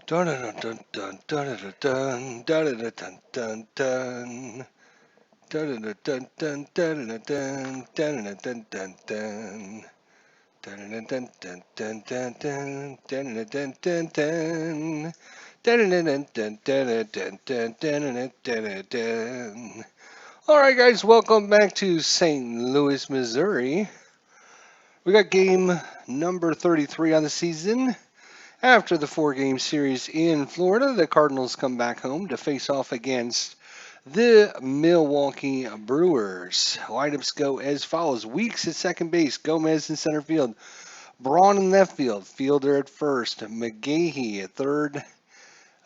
Dun dun dun dun dun dun dun dun dun dun dun. Dun dun dun dun dun dun dun dun dun dun. Dun dun dun dun dun dun dun dun dun dun dun. Dun dun dun dun dun dun dun dun dun dun. All right, guys, welcome back to St. Louis, Missouri. We got game number 33 on the season. After the four-game series in Florida, the Cardinals come back home to face off against the Milwaukee Brewers. Lineups go as follows. Weeks at second base, Gomez in center field, Braun in left field, Fielder at first, Mcgehee at third,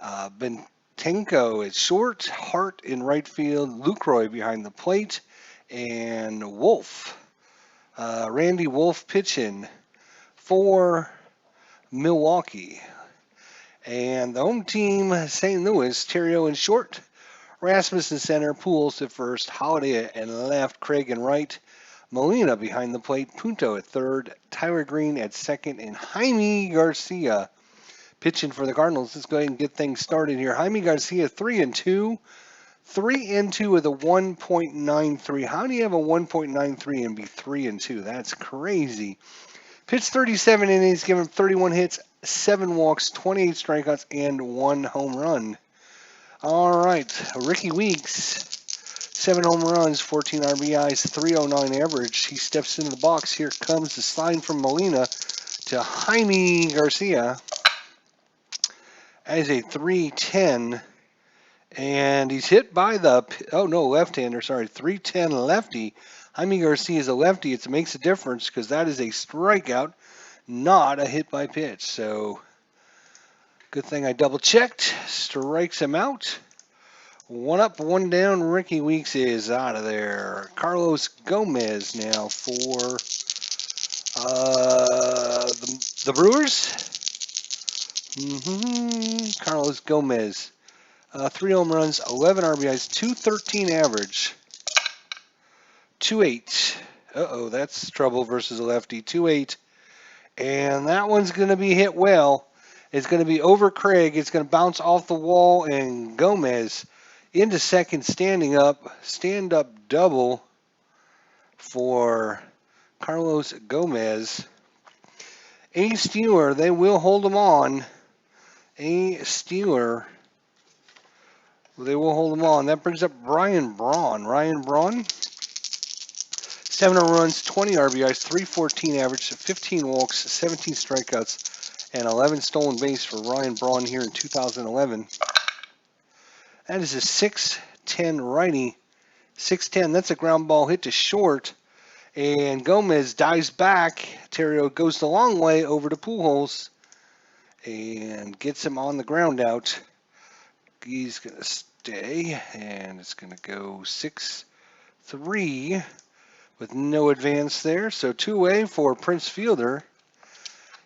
Bentenko at short, Hart in right field, Lucroy behind the plate, and Wolf. Randy Wolf pitching for Milwaukee. And the home team, St. Louis, Theriot in short, Rasmus in center, Pujols at first, Holiday at left, Craig in right, Molina behind the plate, Punto at third, Tyler Greene at second, and Jaime Garcia pitching for the Cardinals. Let's go ahead and get things started here. Jaime Garcia 3-2, 3-2 with a 1.93. How do you have a 1.93 and be 3-2? That's crazy. Pitched 37 innings, given 31 hits, 7 walks, 28 strikeouts, and 1 home run. All right, Ricky Weeks, 7 home runs, 14 RBIs, 309 average. He steps into the box. Here comes the sign from Molina to Jaime Garcia as a 3-10. And he's hit by the, left-hander, sorry, 3-10 lefty. Jaime Garcia is a lefty. It makes a difference because that is a strikeout, not a hit by pitch. So good thing I double checked. Strikes him out. 1 up, 1 down. Ricky Weeks is out of there. Carlos Gomez now for the Brewers. Carlos Gomez. 3 home runs, 11 RBIs, 213 average. 2-8. Uh-oh, that's trouble versus a lefty. 2-8. And that one's going to be hit well. It's going to be over Craig. It's going to bounce off the wall, and Gomez into second, standing up. Stand-up double for Carlos Gomez. A Steeler, they will hold him on. A Steeler, they will hold him on. That brings up Ryan Braun. 7 runs, 20 RBIs, 314 average, 15 walks, 17 strikeouts, and 11 stolen base for Ryan Braun here in 2011. That is a 6'10 righty. 6'10, that's a ground ball hit to short. And Gomez dives back. Theriot goes the long way over to Pujols and gets him on the ground out. He's going to stay, and it's going to go 6-3 with no advance there. So 2-way for Prince Fielder.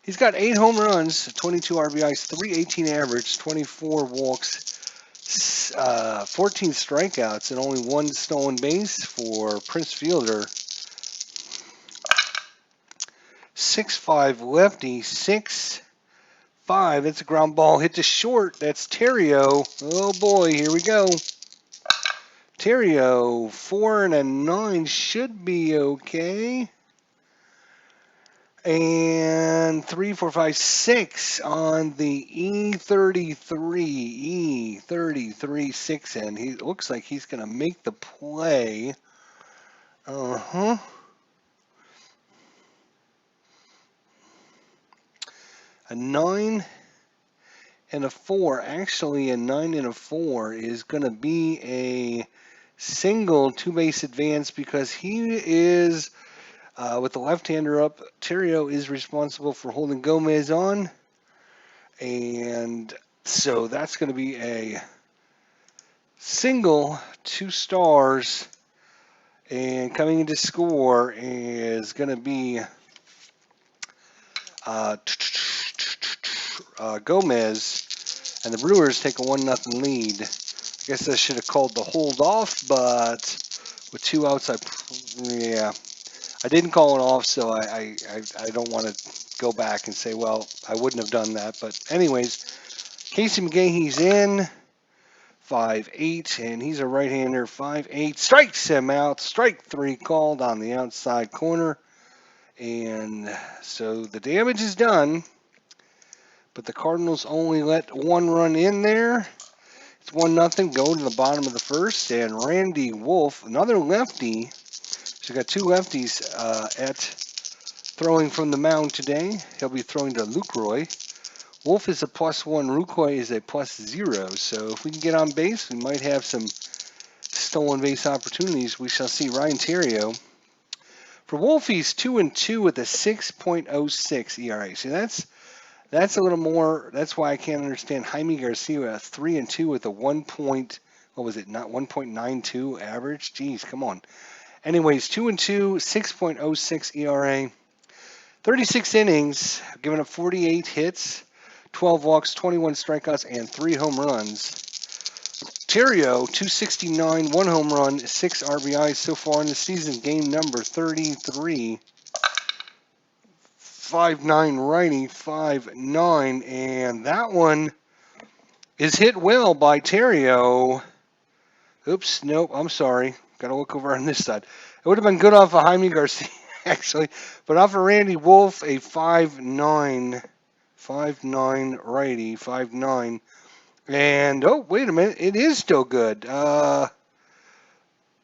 He's got 8 home runs, 22 RBIs, 318 average, 24 walks, 14 strikeouts, and only 1 stolen base for Prince Fielder. 6'5 lefty, 6'5. That's a ground ball hit to short. That's Theriot. Oh boy, here we go. Theriot, 4-9 should be okay. And 3, 4, 5, 6 on the E33 6 end. He looks like he's going to make the play. A 9 and a 4. Actually, a 9 and a 4 is going to be a single 2-base advance because he is, with the left-hander up, Theriot is responsible for holding Gomez on. And so that's going to be a single, 2 stars. And coming in to score is going to be Gomez, and the Brewers take a 1-0 lead. I guess I should have called the hold off, but with 2 outs, I didn't call it off, so I don't want to go back and say, well, I wouldn't have done that. But anyways, Casey Mcgehee's in. 5-8, and he's a right-hander. 5-8, strikes him out. Strike 3 called on the outside corner. And so the damage is done, but the Cardinals only let 1 run in there. It's 1-0, go to the bottom of the first, and Randy Wolf, another lefty. So we got 2 lefties at throwing from the mound today. He'll be throwing to Lucroy. Wolf is a +1, Lucroy is a +0. So if we can get on base, we might have some stolen base opportunities. We shall see. Ryan Theriot. For Wolf, he's 2-2 with a 6.06 ERA. See, that's a little more. That's why I can't understand Jaime Garcia 3-2 with a 1.92 average. Jeez, come on. Anyways, 2-2, 6.06 ERA, 36 innings, giving up 48 hits, 12 walks, 21 strikeouts, and 3 home runs. Theriot, 269, 1 home run, 6 RBIs so far in the season. Game number 33. 5'9" righty, 5'9", and that one is hit well by Theriot. Oops, nope, I'm sorry. Got to look over on this side. It would have been good off of Jaime Garcia, actually, but off of Randy Wolf, a 5'9", righty, 5'9". And, oh, wait a minute, it is still good.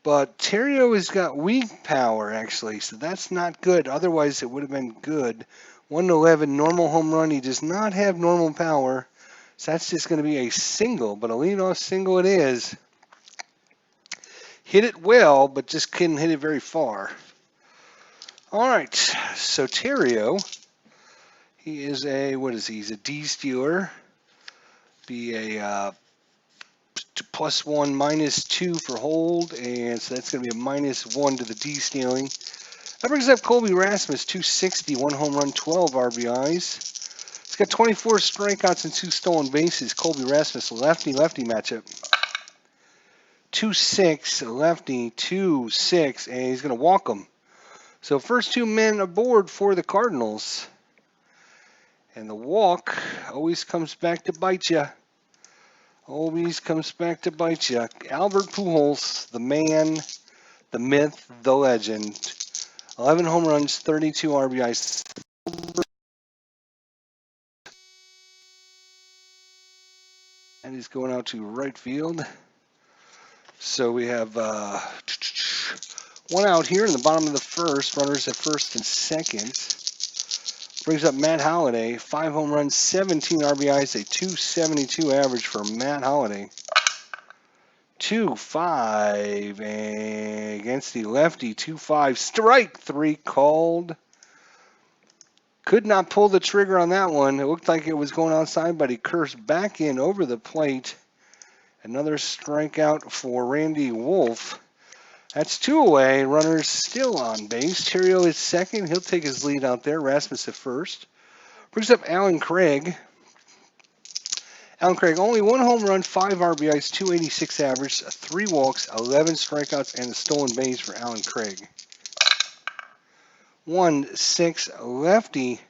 But Theriot has got weak power, actually, so that's not good. Otherwise, it would have been good. 1-11, normal home run. He does not have normal power, so that's just going to be a single, but a leadoff single it is. Hit it well, but just couldn't hit it very far. All right, so Theriot, he is a, what is he? He's a D stealer. Be a +1, -2 for hold, and so that's going to be a -1 to the D stealing. That brings up Colby Rasmus, 260, 1 home run, 12 RBIs. He's got 24 strikeouts and 2 stolen bases. Colby Rasmus, lefty-lefty matchup. 2-6, lefty, 2-6, and he's going to walk him. So first 2 men aboard for the Cardinals. And the walk always comes back to bite you. Always comes back to bite you. Albert Pujols, the man, the myth, the legend. 11 home runs, 32 RBIs. And he's going out to right field. So we have 1 out here in the bottom of the first. Runners at first and second. Brings up Matt Holliday. 5 home runs, 17 RBIs, a .272 average for Matt Holliday. 2-5 against the lefty. 2-5. Strike 3 called. Could not pull the trigger on that one. It looked like it was going outside, but he cursed back in over the plate. Another strikeout for Randy Wolf. That's 2 away. Runners still on base. Theriot is second. He'll take his lead out there. Rasmus at first. Brings up Alan Craig. Alan Craig, only 1 home run, 5 RBIs, .286 average, 3 walks, 11 strikeouts, and a stolen base for Alan Craig. 1-6 lefty.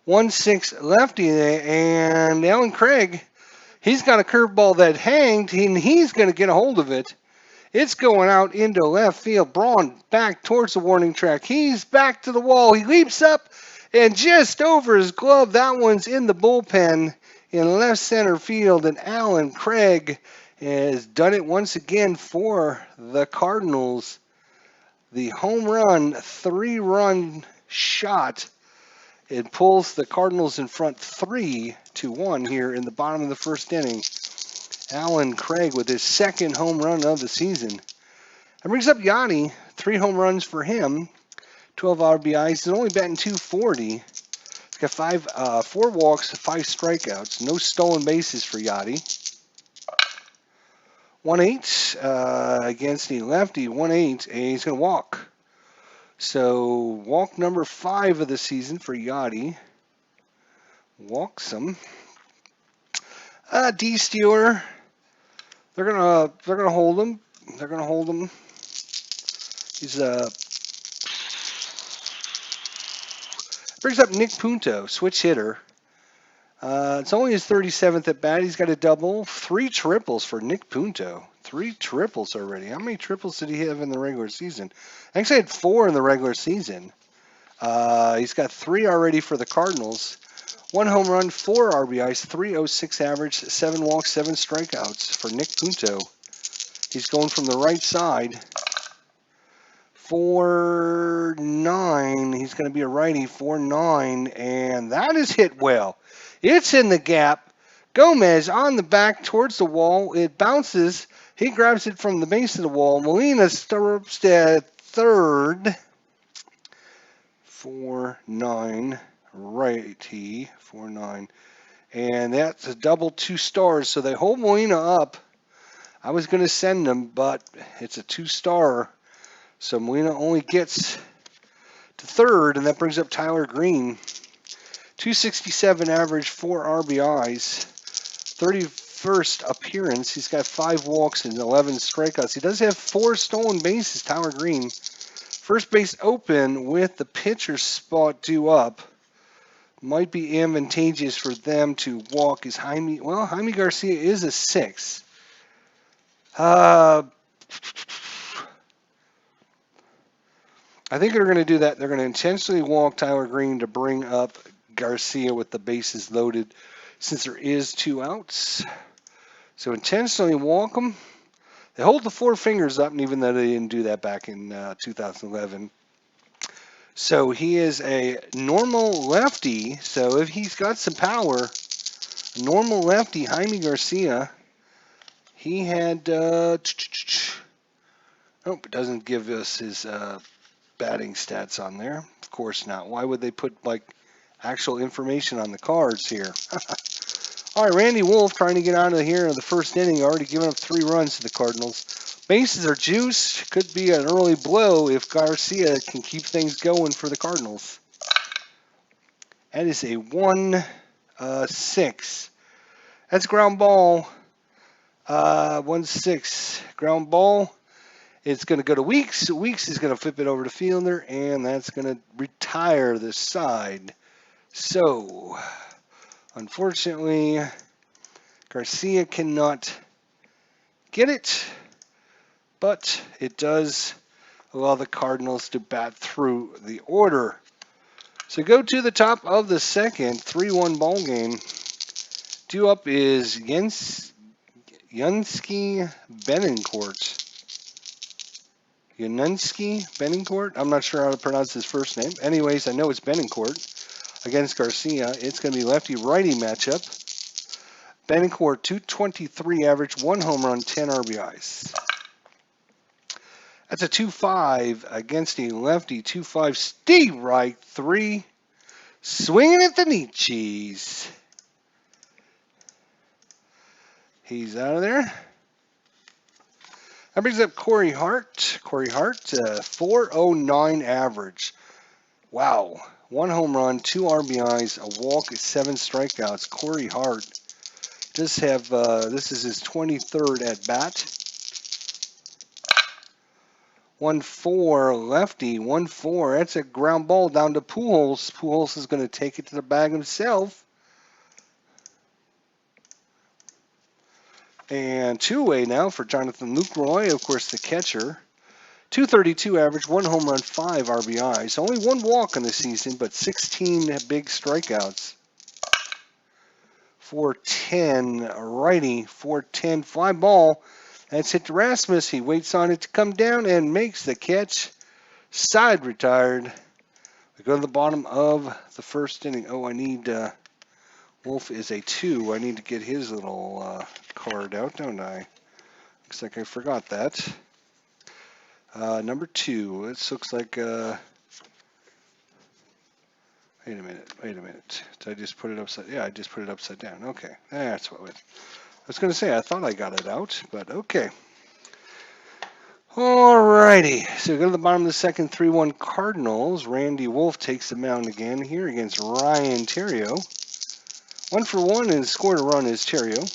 1-6 lefty, and Alan Craig, he's got a curveball that hanged, and he's going to get a hold of it. It's going out into left field. Braun back towards the warning track. He's back to the wall. He leaps up, and just over his glove, that one's in the bullpen in left center field, and Alan Craig has done it once again for the Cardinals. The home run, 3-run shot. It pulls the Cardinals in front 3-1 here in the bottom of the first inning. Alan Craig with his 2nd home run of the season. That brings up Yachty, 3 home runs for him, 12 RBIs. He's only batting .240. He's got 4 walks, 5 strikeouts, no stolen bases for Yachty. 1-8 against the lefty, 1-8, and he's going to walk. So walk number 5 of the season for Yachty. Walks him. D stealer. They're gonna hold him. They're gonna hold him. He's brings up Nick Punto, switch hitter. It's only his 37th at bat. He's got a double, 3 triples for Nick Punto. 3 triples already. How many triples did he have in the regular season? Actually, had 4 in the regular season. He's got 3 already for the Cardinals. 1 home run, 4 RBIs, 306 average, 7 walks, 7 strikeouts for Nick Punto. He's going from the right side. 4-9. He's going to be a righty. 4-9, and that is hit well. It's in the gap. Gomez on the back towards the wall. It bounces. He grabs it from the base of the wall. Molina stirrups at third. 4-9, righty. 4-9. And that's a double 2 stars, so they hold Molina up. I was going to send him, but it's a 2-star. So Molina only gets to third, and that brings up Tyler Greene. 267 average, 4 RBIs, 31st appearance. He's got 5 walks and 11 strikeouts. He does have 4 stolen bases, Tyler Greene. First base open with the pitcher's spot due up. Might be advantageous for them to walk. Is Jaime? Well, Jaime Garcia is a 6. I think they're going to do that. They're going to intentionally walk Tyler Greene to bring up Garcia with the bases loaded since there is 2 outs. So intentionally walk him. They hold the 4 fingers up, and even though they didn't do that back in 2011. So he is a normal lefty. So if he's got some power, a normal lefty, Jaime Garcia, he had... nope, it doesn't give us his... batting stats on there. Of course not. Why would they put like actual information on the cards here? All right, Randy Wolf trying to get out of here in the first inning. Already given up 3 runs to the Cardinals. Bases are juice. Could be an early blow if Garcia can keep things going for the Cardinals. That is a 1-6. That's ground ball. 1-6 ground ball. It's going to go to Weeks. Weeks is going to flip it over to Fielder, and that's going to retire the side. So, unfortunately, Garcia cannot get it, but it does allow the Cardinals to bat through the order. So go to the top of the second, 3-1 ball game. Due up is Yunsky Benincourt. Benincourt. I'm not sure how to pronounce his first name. Anyways, I know it's Benincourt against Garcia. It's going to be lefty-righty matchup. Benincourt, 223 average, 1 home run, 10 RBIs. That's a 2-5 against a lefty, 2-5. Steve Reich, 3. Swinging at the Nietzsche's. He's out of there. That brings up Corey Hart. 409 average. Wow. 1 home run, 2 RBIs, a walk, 7 strikeouts. Corey Hart does have, this is his 23rd at bat. 1-4, lefty, 1-4. That's a ground ball down to Pujols. Pujols is going to take it to the bag himself. And 2-way now for Jonathan Lucroy, of course, the catcher. 232 average, 1 home run, 5 RBIs. Only 1 walk in the season, but 16 big strikeouts. 410, righty, 410, fly ball. That's hit to Rasmus. He waits on it to come down and makes the catch. Side retired. We go to the bottom of the first inning. Oh, I need... Wolf is a 2. I need to get his little card out, don't I? Looks like I forgot that. Number 2. This looks like... wait a minute. Did I just put it upside... Yeah, I just put it upside down. Okay. That's what... I was going to say, I thought I got it out, but okay. Alrighty. So we go to the bottom of the second, 3-1 Cardinals. Randy Wolf takes the mound again here against Ryan Theriot. 1-for-1 and scored a run is Theriot.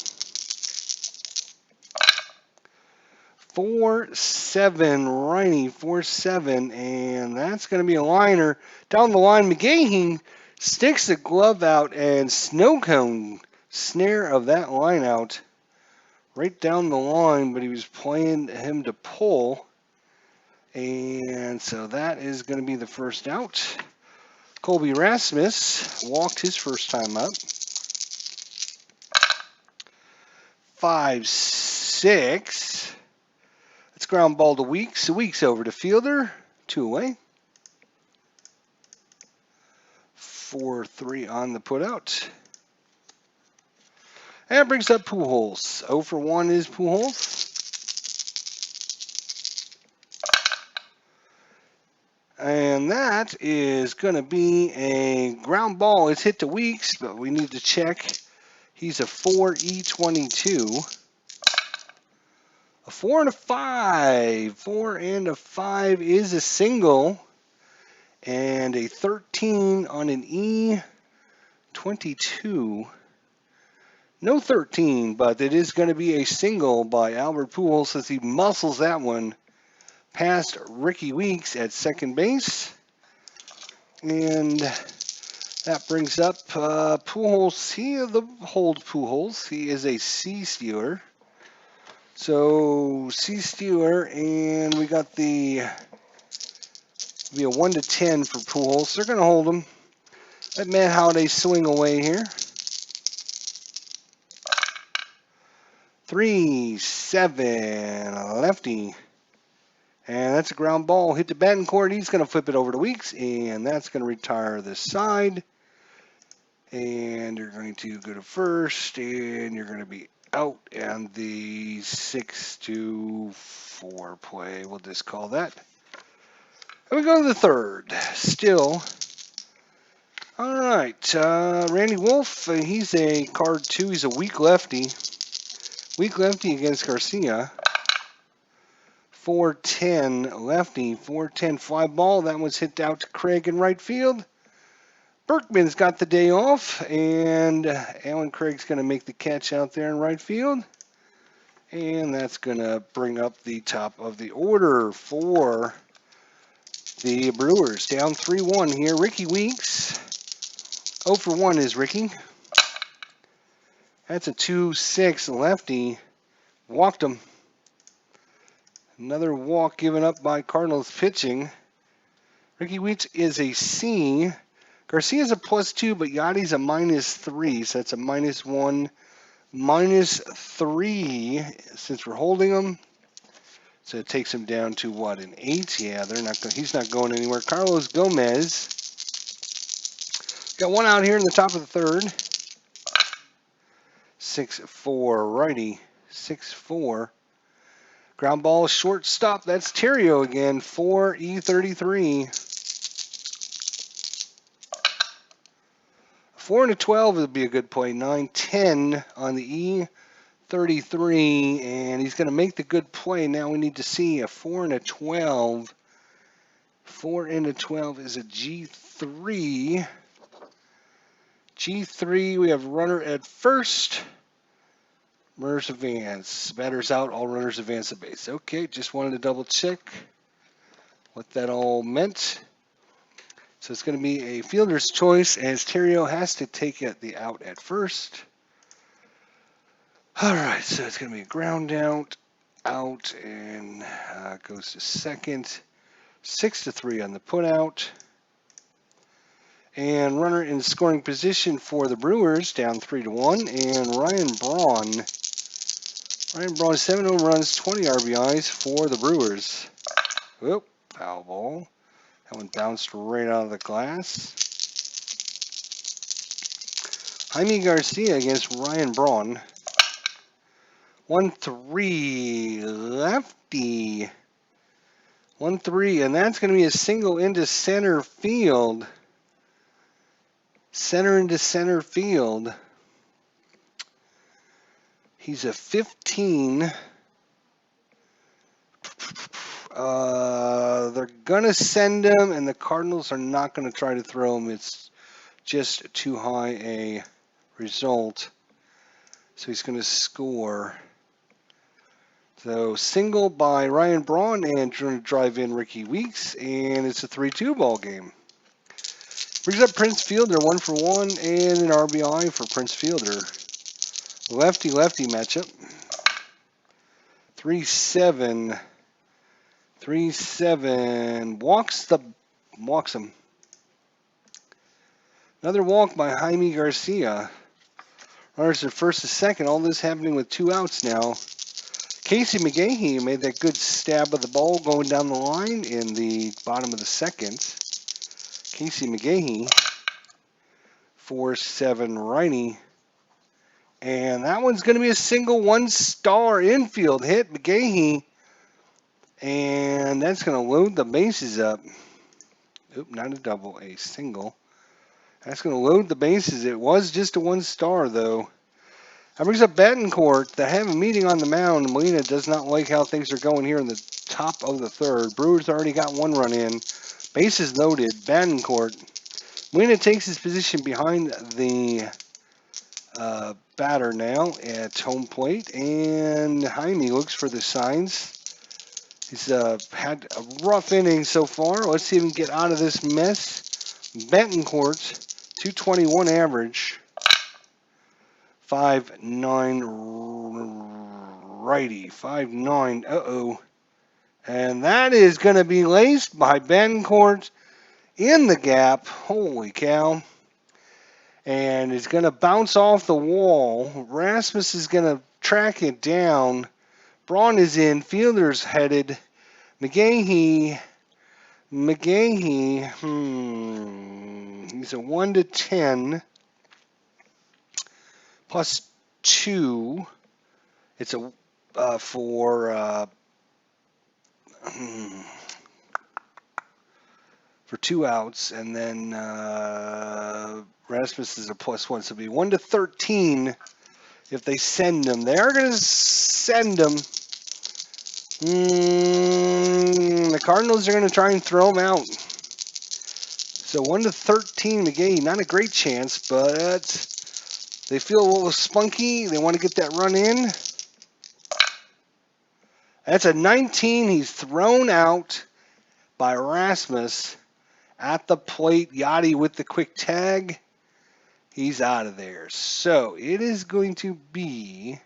4-7, righty, 4-7, and that's going to be a liner. Down the line, Mcgehee Sticks the glove out and snow cone snare of that line out right down the line, but he was playing him to pull. And so that is going to be the first out. Colby Rasmus walked his first time up. 5-6. Let's ground ball to Weeks. Weeks over to Fielder. 2 away. 4-3 on the putout. And it brings up Pujols. 0 for 1 is Pujols. And that is going to be a ground ball. It's hit to Weeks, but we need to check. He's a 4E22. A 4 and a 5. 4 and a 5 is a single. And a 13 on an E22. No 13, but it is going to be a single by Albert Pujols as he muscles that one past Ricky Weeks at second base. And that brings up Pujols. Pujols. He is a C stealer. So C stealer, and we got the be a 1 to 10 for Pujols. They're going to hold him. Let Matt Holliday swing away here. 3-7 lefty. And that's a ground ball. Hit the batting court. He's going to flip it over to Weeks, and that's going to retire this side. And you're going to go to first, and you're going to be out on the 6-4 play. We'll just call that. And we go to the third. Still. All right. Randy Wolf, he's a card 2. He's a weak lefty. Weak lefty against Garcia. 4-10 lefty. 4-10 fly ball. That one's hit out to Craig in right field. Berkman's got the day off, and Alan Craig's going to make the catch out there in right field. And that's going to bring up the top of the order for the Brewers. Down 3-1 here. Ricky Weeks. 0 for 1 is Ricky. That's a 2-6 lefty. Walked him. Another walk given up by Cardinals pitching. Ricky Weeks is a C. Garcia's a +2, but Yachty's a -3, so that's a -1, -3 since we're holding him. So it takes him down to what, an 8? Yeah, he's not going anywhere. Carlos Gomez. Got one out here in the top of the third. 6-4 righty. 6-4. Ground ball shortstop. That's Terrio again. 4E33. 4 and a 12 would be a good play. 9-10 on the E33, and he's going to make the good play. Now we need to see a 4 and a 12. 4 and a 12 is a G3. G3, we have runner at first. Runners advance. Batters out, all runners advance the base. Okay, just wanted to double check what that all meant. So it's going to be a fielder's choice as Terrio has to take the out at first. All right, so it's going to be a ground out, and goes to second. 6-3 on the put out. And runner in scoring position for the Brewers, down 3-1. And Ryan Braun. 7 home runs, 20 RBIs for the Brewers. Whoop, foul ball. That one bounced right out of the glass. Jaime Garcia against Ryan Braun. 1-3 lefty. 1-3, and that's going to be a single into center field. Center into center field. He's a 15. They're going to send him, and the Cardinals are not going to try to throw him. It's just too high a result. So he's going to score. So single by Ryan Braun and trying to drive in Ricky Weeks, and it's a 3-2 ball game. Brings up Prince Fielder, 1-for-1, and an RBI for Prince Fielder. Lefty-lefty matchup. 3-7. 3-7. Walks him. Another walk by Jaime Garcia. Runners at first and second. All this happening with 2 outs now. Casey Mcgehee made that good stab of the ball going down the line in the bottom of the second. Casey Mcgehee, 4-7 righty. And that one's going to be a single 1-star infield hit. Mcgehee. And that's going to load the bases up. Oop, not a double, a single. That's going to load the bases. It was just a 1-star, though. That brings up Betancourt. They have a meeting on the mound. Molina does not like how things are going here in the top of the third. Brewers already got 1 run in. Bases loaded. Betancourt. Molina takes his position behind the batter now at home plate. And Jaime looks for the signs. He's had a rough inning so far. Let's see if he can get out of this mess. Betancourt, 221 average. 5-9 righty. 5-9. Uh-oh. And that is going to be laced by Betancourt in the gap. Holy cow. And it's going to bounce off the wall. Rasmus is going to track it down. Braun is in. Fielder's headed. Mcgehee. He's a 1-10. Plus 2. It's a for 2 outs, and then Rasmus is a +1, so it'll be 1-13 if they send him. They are going to send him. The Cardinals are going to try and throw him out. So 1-13 Mcgehee, not a great chance, but they feel a little spunky. They want to get that run in. That's a 19. He's thrown out by Rasmus at the plate. Yachty with the quick tag. He's out of there. So it is going to be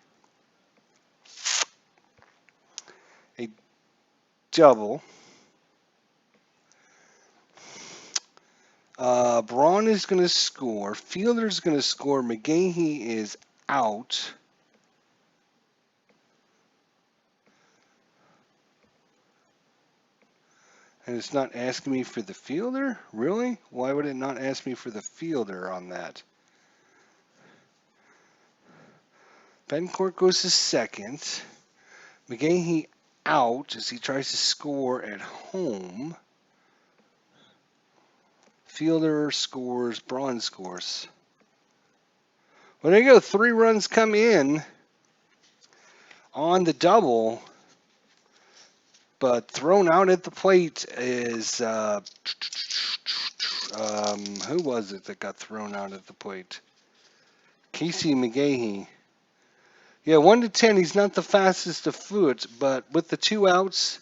a double. Braun is going to score. Fielder's going to score. Mcgehee is out. And it's not asking me for the fielder? Really? Why would it not ask me for the fielder on that? Betancourt goes to second. Mcgehee out as he tries to score at home. Fielder scores, Braun scores. Well, there you go. 3 runs come in on the double. But thrown out at the plate is, who was it that got thrown out at the plate? Casey Mcgehee. Yeah, 1-10, he's not the fastest of foot, but with the 2 outs,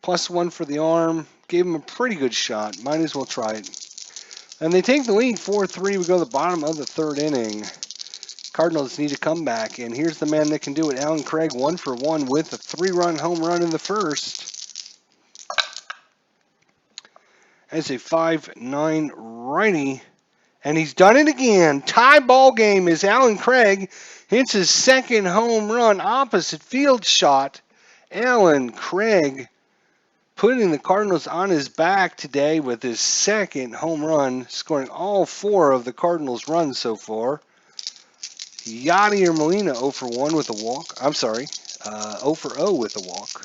+1 for the arm, gave him a pretty good shot. Might as well try it. And they take the lead 4-3. We go to the bottom of the 3rd inning. Cardinals need to come back, and here's the man that can do it. Alan Craig, 1-for-1 with a 3-run home run in the first. As a 5-9 righty, and he's done it again. Tie ball game as Alan Craig hits his 2nd home run, opposite field shot. Alan Craig putting the Cardinals on his back today with his 2nd home run, scoring all 4 of the Cardinals' runs so far. Yachty or Molina 0-for-1 with a walk. I'm sorry, 0-for-0 with a walk.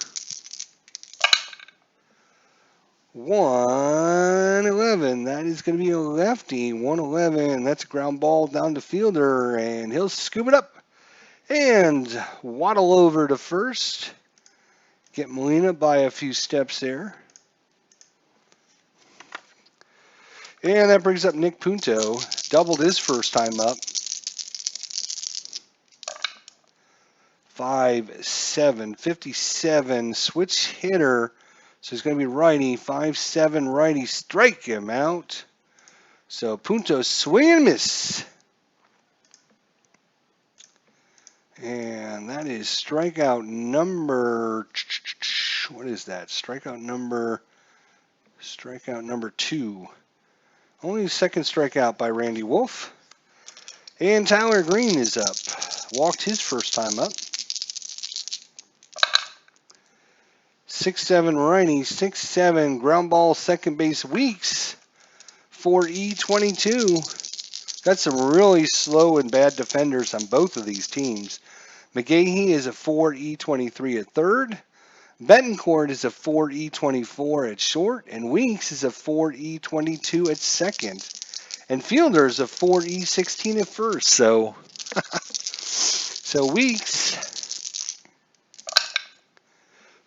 1-11. That is going to be a lefty. 1-11. That's a ground ball down to Fielder, and he'll scoop it up and waddle over to first. Get Molina by a few steps there. And that brings up Nick Punto. Doubled his first time up. 5-7. 57. Switch hitter. So he's going to be righty. 5-7 righty. Strike him out. So punto, swing and miss. And that is strikeout number, what is that? Strikeout number 2. Only second strikeout by Randy Wolf. And Tyler Greene is up. Walked his first time up. 6-7 righty, 6-7 ground ball second base Weeks for E22. Got some really slow and bad defenders on both of these teams. Mcgehee is a 4E23 at third. Betancourt is a 4E24 at short. And Weeks is a 4E22 at second. And Fielder is a 4E16 at first. So Weeks,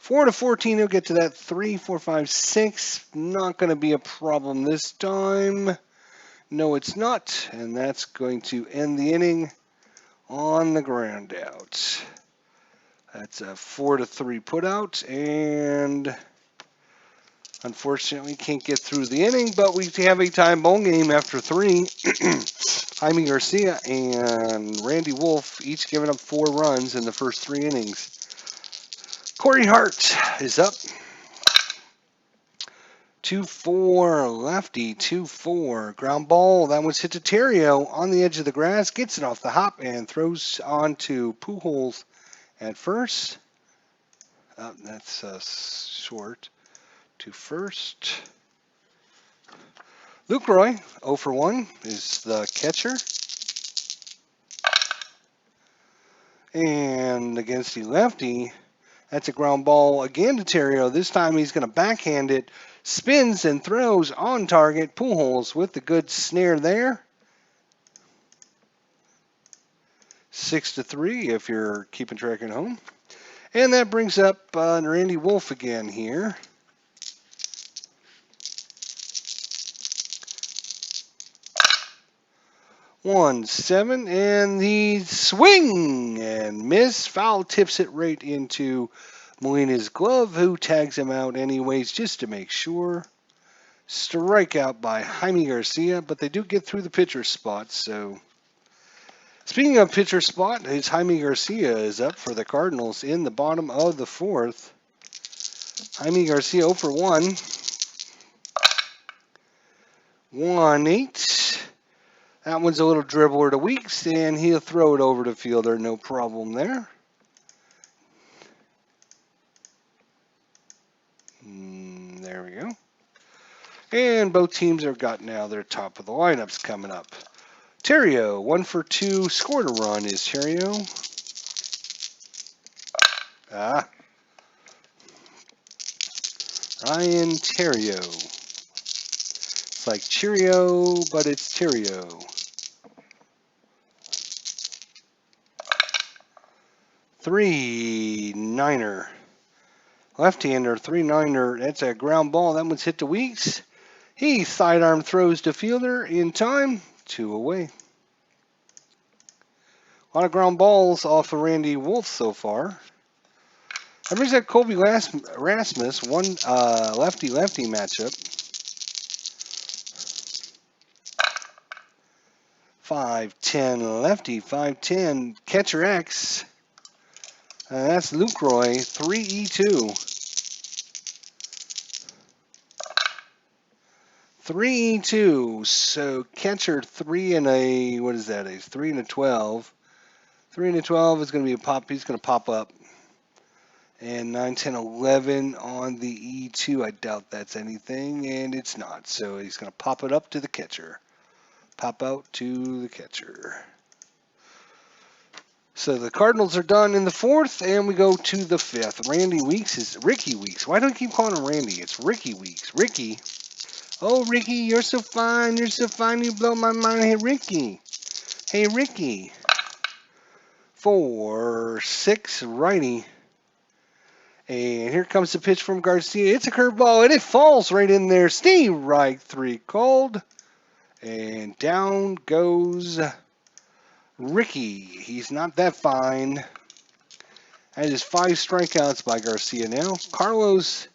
4-14, he'll get to that 3, 4, 5, 6. Not going to be a problem this time. No, it's not. And that's going to end the inning on the ground out. That's a 4-3 put out, and unfortunately can't get through the inning, but we have a tie ball game after 3. Jaime Garcia and Randy Wolf each giving up 4 runs in the first 3 innings. Corey Hart is up. 2-4 lefty, 2-4 ground ball. That one's hit to Terrio on the edge of the grass, gets it off the hop and throws on to Pujols at first. That's short to first. Lucroy, 0 for 1, is the catcher. And against the lefty, that's a ground ball again to Terrio. This time he's going to backhand it. Spins and throws on target. Pujols with the good snare there. 6-3 if you're keeping track at home. And that brings up Randy Wolf again here. One, 7, and the swing and miss. Foul tips it right into Molina's glove, who tags him out anyways just to make sure. Strikeout by Jaime Garcia, but they do get through the pitcher spot. So, speaking of pitcher spot, his Jaime Garcia is up for the Cardinals in the bottom of the 4th. Jaime Garcia 0 for 1. 1-8. That one's a little dribbler to Weeks, and he'll throw it over to Fielder. No problem there. There we go. And both teams have got now their top of the lineups coming up. Terrio, 1 for 2, scored a run is Terrio. Ryan Terrio. It's like Cheerio, but it's Terrio. 3-9er. Left-hander, 3-9er. That's a ground ball. That one's hit to Weeks. He sidearm throws to Fielder in time. 2 away. A lot of ground balls off of Randy Wolf so far. That brings up Colby Rasmus, one lefty-lefty matchup. 5-10 lefty, 5-10 catcher X. That's Lucroy, 3E2. 3E2. So catcher 3 and a, what is that? A 3 and a 12. 3 and a 12 is going to be a pop. He's going to pop up. And 9, 10, 11 on the E2. I doubt that's anything, and it's not. So he's going to pop it up to the catcher. Pop out to the catcher. So the Cardinals are done in the 4th, and we go to the 5th. Ricky Weeks. Why do I keep calling him Randy? It's Ricky Weeks. Ricky. Oh, Ricky, you're so fine. You're so fine. You blow my mind. Hey, Ricky. Hey, Ricky. 4-6 righty. And here comes the pitch from Garcia. It's a curveball, and it falls right in there. Steve Reich, 3 called. And down goes Ricky. He's not that fine. That is 5 strikeouts by Garcia now. Carlos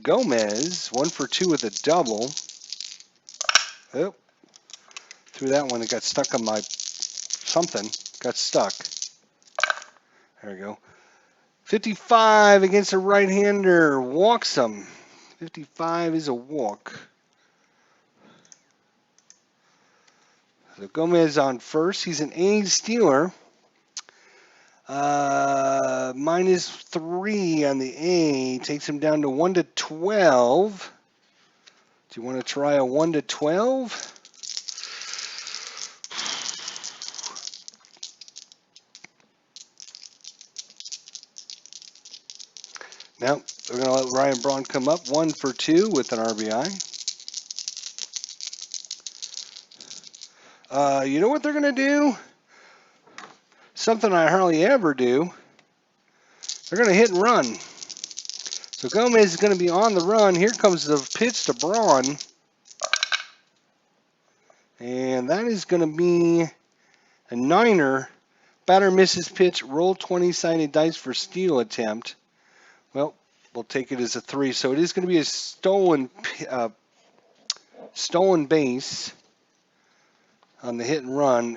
Gomez, 1 for 2 with a double. Oh, threw that one. It got stuck on my something. Got stuck. There we go. 55 against a right-hander. Walks him. 55 is a walk. So Gomez on first. He's an A stealer. -3 on the A. Takes him down to 1-12. Do you want to try a 1-12? Now, we're going to let Ryan Braun come up 1 for 2 with an RBI. You know what they're going to do? Something I hardly ever do. They're going to hit and run. So Gomez is going to be on the run. Here comes the pitch to Braun. And that is going to be a niner. Batter misses pitch. Roll 20-sided dice for steal attempt. Well, we'll take it as a 3. So it is going to be a stolen base on the hit and run.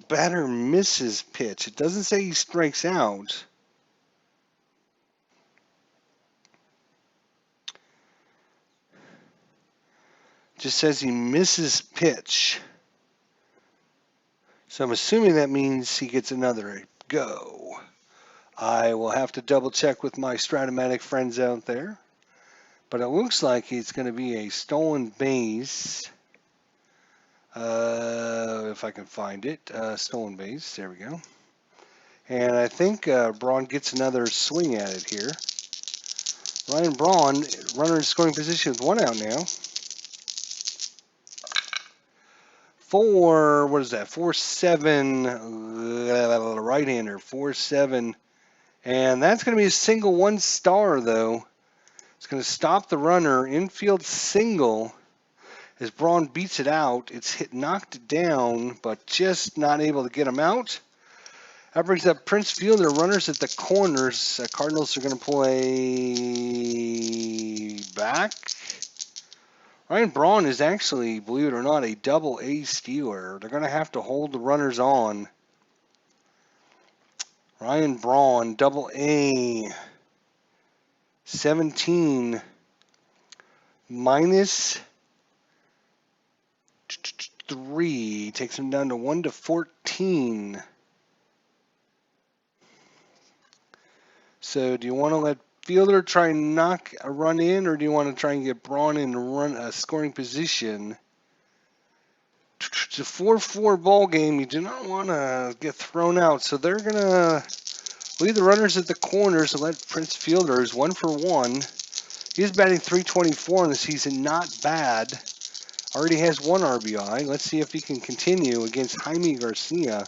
Batter misses pitch. It doesn't say he strikes out. Just says he misses pitch. So I'm assuming that means he gets another go. I will have to double check with my Stratomatic friends out there. But it looks like it's going to be a stolen base. If I can find it. Stolen base. There we go. And I think Braun gets another swing at it here. Ryan Braun, runner in scoring position with 1 out now. What is that? 4-7, right-hander, 4-7. And that's going to be a single 1 star, though. It's going to stop the runner. Infield single as Braun beats it out. It's knocked down, but just not able to get him out. That brings up Prince Fielder. Runners at the corners. Cardinals are going to play back. Ryan Braun is actually, believe it or not, a double A stealer. They're going to have to hold the runners on. Ryan Braun, double A. 17 -3. Takes him down to 1-14. So do you want to let Fielder try and knock a run in, or do you want to try and get Braun in a scoring position? It's a 4-4 ball game. You do not want to get thrown out, so they're going to leave the runners at the corners and let Prince Fielder is 1 for 1. He is batting .324 in the season, not bad. Already has 1 RBI. Let's see if he can continue against Jaime Garcia.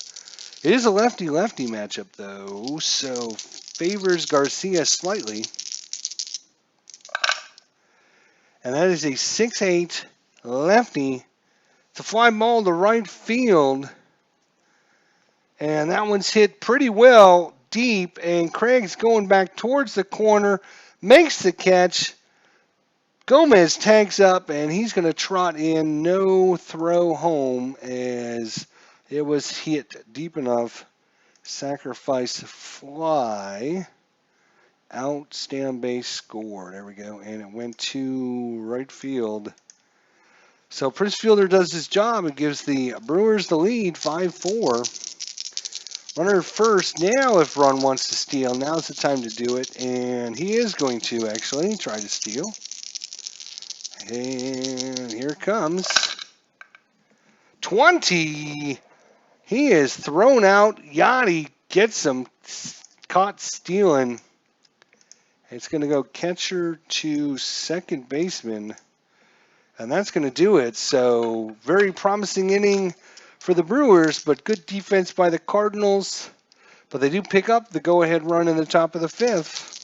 It is a lefty-lefty matchup, though, so favors Garcia slightly. And that is a 6-8 lefty. It's a fly ball to right field. And that one's hit pretty well deep. And Craig's going back towards the corner. Makes the catch. Gomez tags up, and he's going to trot in. No throw home as it was hit deep enough. Sacrifice fly. Out, stay on base, score. There we go. And it went to right field. So Prince Fielder does his job and gives the Brewers the lead, 5-4. Runner first. Now if Braun wants to steal, now's the time to do it. And he is going to actually try to steal. And here it comes. 20. He is thrown out. Yachty gets him caught stealing. It's going to go catcher to second baseman. And that's going to do it. So very promising inning for the Brewers, but good defense by the Cardinals. But they do pick up the go-ahead run in the top of the 5th.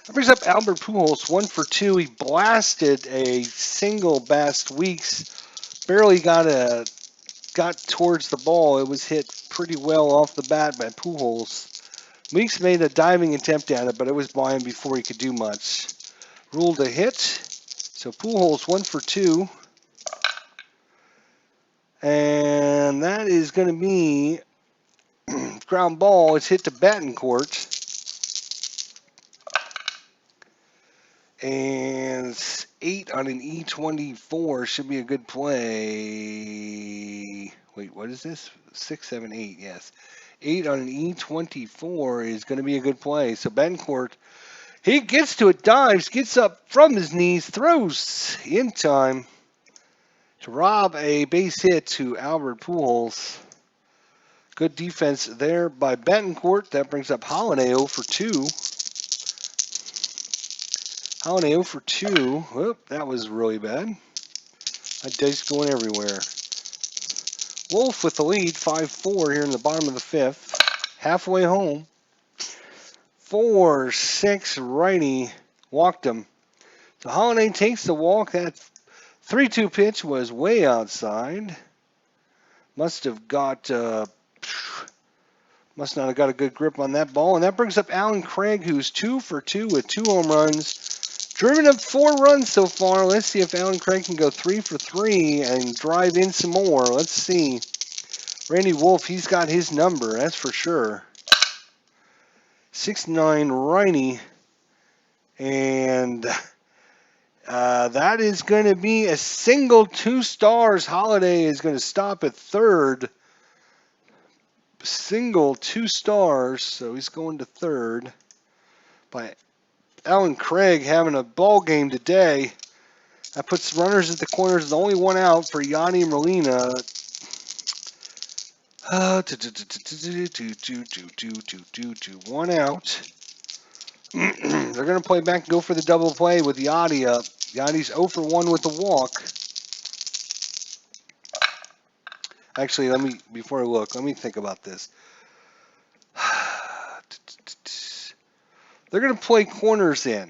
That brings up Albert Pujols, 1 for 2. He blasted a single last week's. Barely got towards the ball. It was hit pretty well off the bat by Pujols. Meeks made a diving attempt at it, but it was by him before he could do much. Ruled a hit. So Pujols 1 for 2. And that is going to be ground ball. It's hit to Betancourt. And 8 on an E24 should be a good play. Wait, what is this? 6, 7, 8, yes. 8 on an E24 is going to be a good play. So Betancourt, he gets to it, dives, gets up from his knees, throws in time to rob a base hit to Albert Pujols. Good defense there by Betancourt. That brings up Holiday 0 for 2. Holiday 0 for 2. Whoop, that was really bad. That dice going everywhere. Wolf with the lead, 5-4 here in the bottom of the 5th. Halfway home. 4-6 righty walked him. So Holiday takes the walk. That 3-2 pitch was way outside. Must not have got a good grip on that ball. And that brings up Alan Craig, who's 2 for 2 with 2 home runs. Driven up 4 runs so far. Let's see if Alan Craig can go 3 for 3 and drive in some more. Let's see. Randy Wolf, he's got his number, that's for sure. 6'9" righty. And that is going to be a single, 2 stars. Holiday is going to stop at third. Single, 2 stars. So he's going to third. By Alan Craig having a ball game today. That puts runners at the corners. The only one out for Yadi Molina. 1 out. They're going to play back and go for the double play with Yadi up. Yadi's 0 for 1 with the walk. Actually, before I look, let me think about this. They're going to play corners in.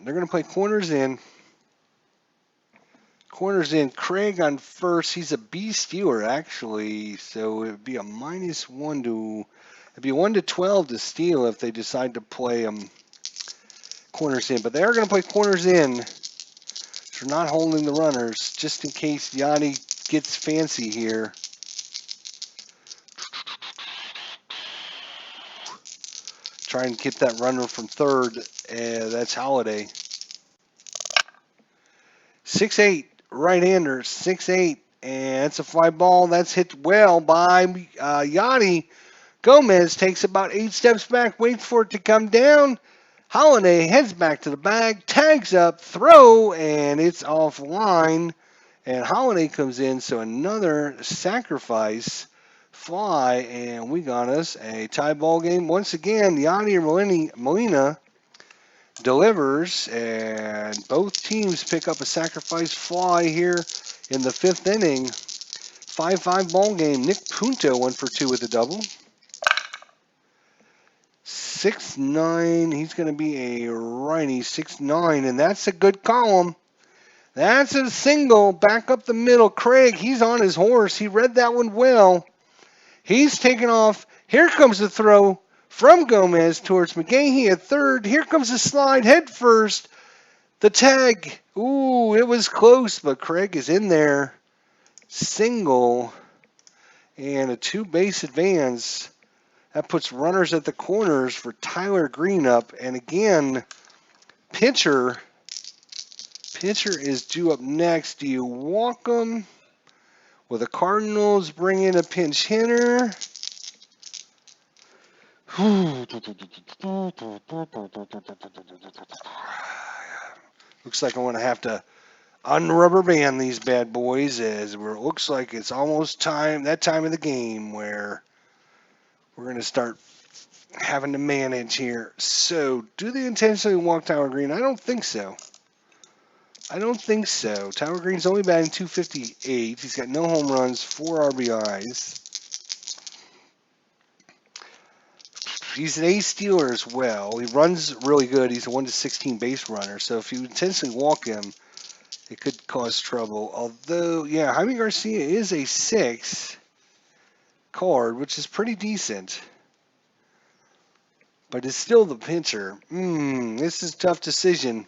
Corners in. Craig on first. He's a B stealer, actually. So it would be a -1 to... It'd be 1 to 12 to steal if they decide to play corners in. But they are going to play corners in. So not holding the runners, just in case Yadi gets fancy here. Try and get that runner from third. That's Holiday. 6'8", right-hander, 6'8", and it's a fly ball. That's hit well by Yadi. Gomez takes about 8 steps back, waits for it to come down. Holiday heads back to the bag, tags up, throw, and it's offline. And Holiday comes in, so another sacrifice fly, and we got us a tie ball game. Once again, Yadi Molina delivers, and both teams pick up a sacrifice fly here in the 5th inning. 5-5 ball game. Nick Punto 1 for 2 with a double. 6'9", he's going to be a righty, 6'9", and that's a good column. That's a single back up the middle. Craig, he's on his horse. He read that one well. He's taken off. Here comes the throw from Gomez towards Mcgehee at third. Here comes the slide head first. The tag. Ooh, it was close, but Craig is in there. Single and a 2-base advance. That puts runners at the corners for Tyler Greene up. And again, pitcher is due up next. Do you walk him? Will the Cardinals bring in a pinch hitter? Looks like I'm going to have to unrubber band these bad boys, as it looks like it's almost that time of the game where we're going to start having to manage here. So, do they intentionally walk Tyler Greene? I don't think so. Tyler Greene's only batting .258. He's got no home runs, 4 RBIs. He's an ace stealer as well. He runs really good. He's a 1 to 16 base runner. So if you intentionally walk him, it could cause trouble. Although, yeah, Jaime Garcia is a 6 card, which is pretty decent. But it's still the pitcher. This is a tough decision.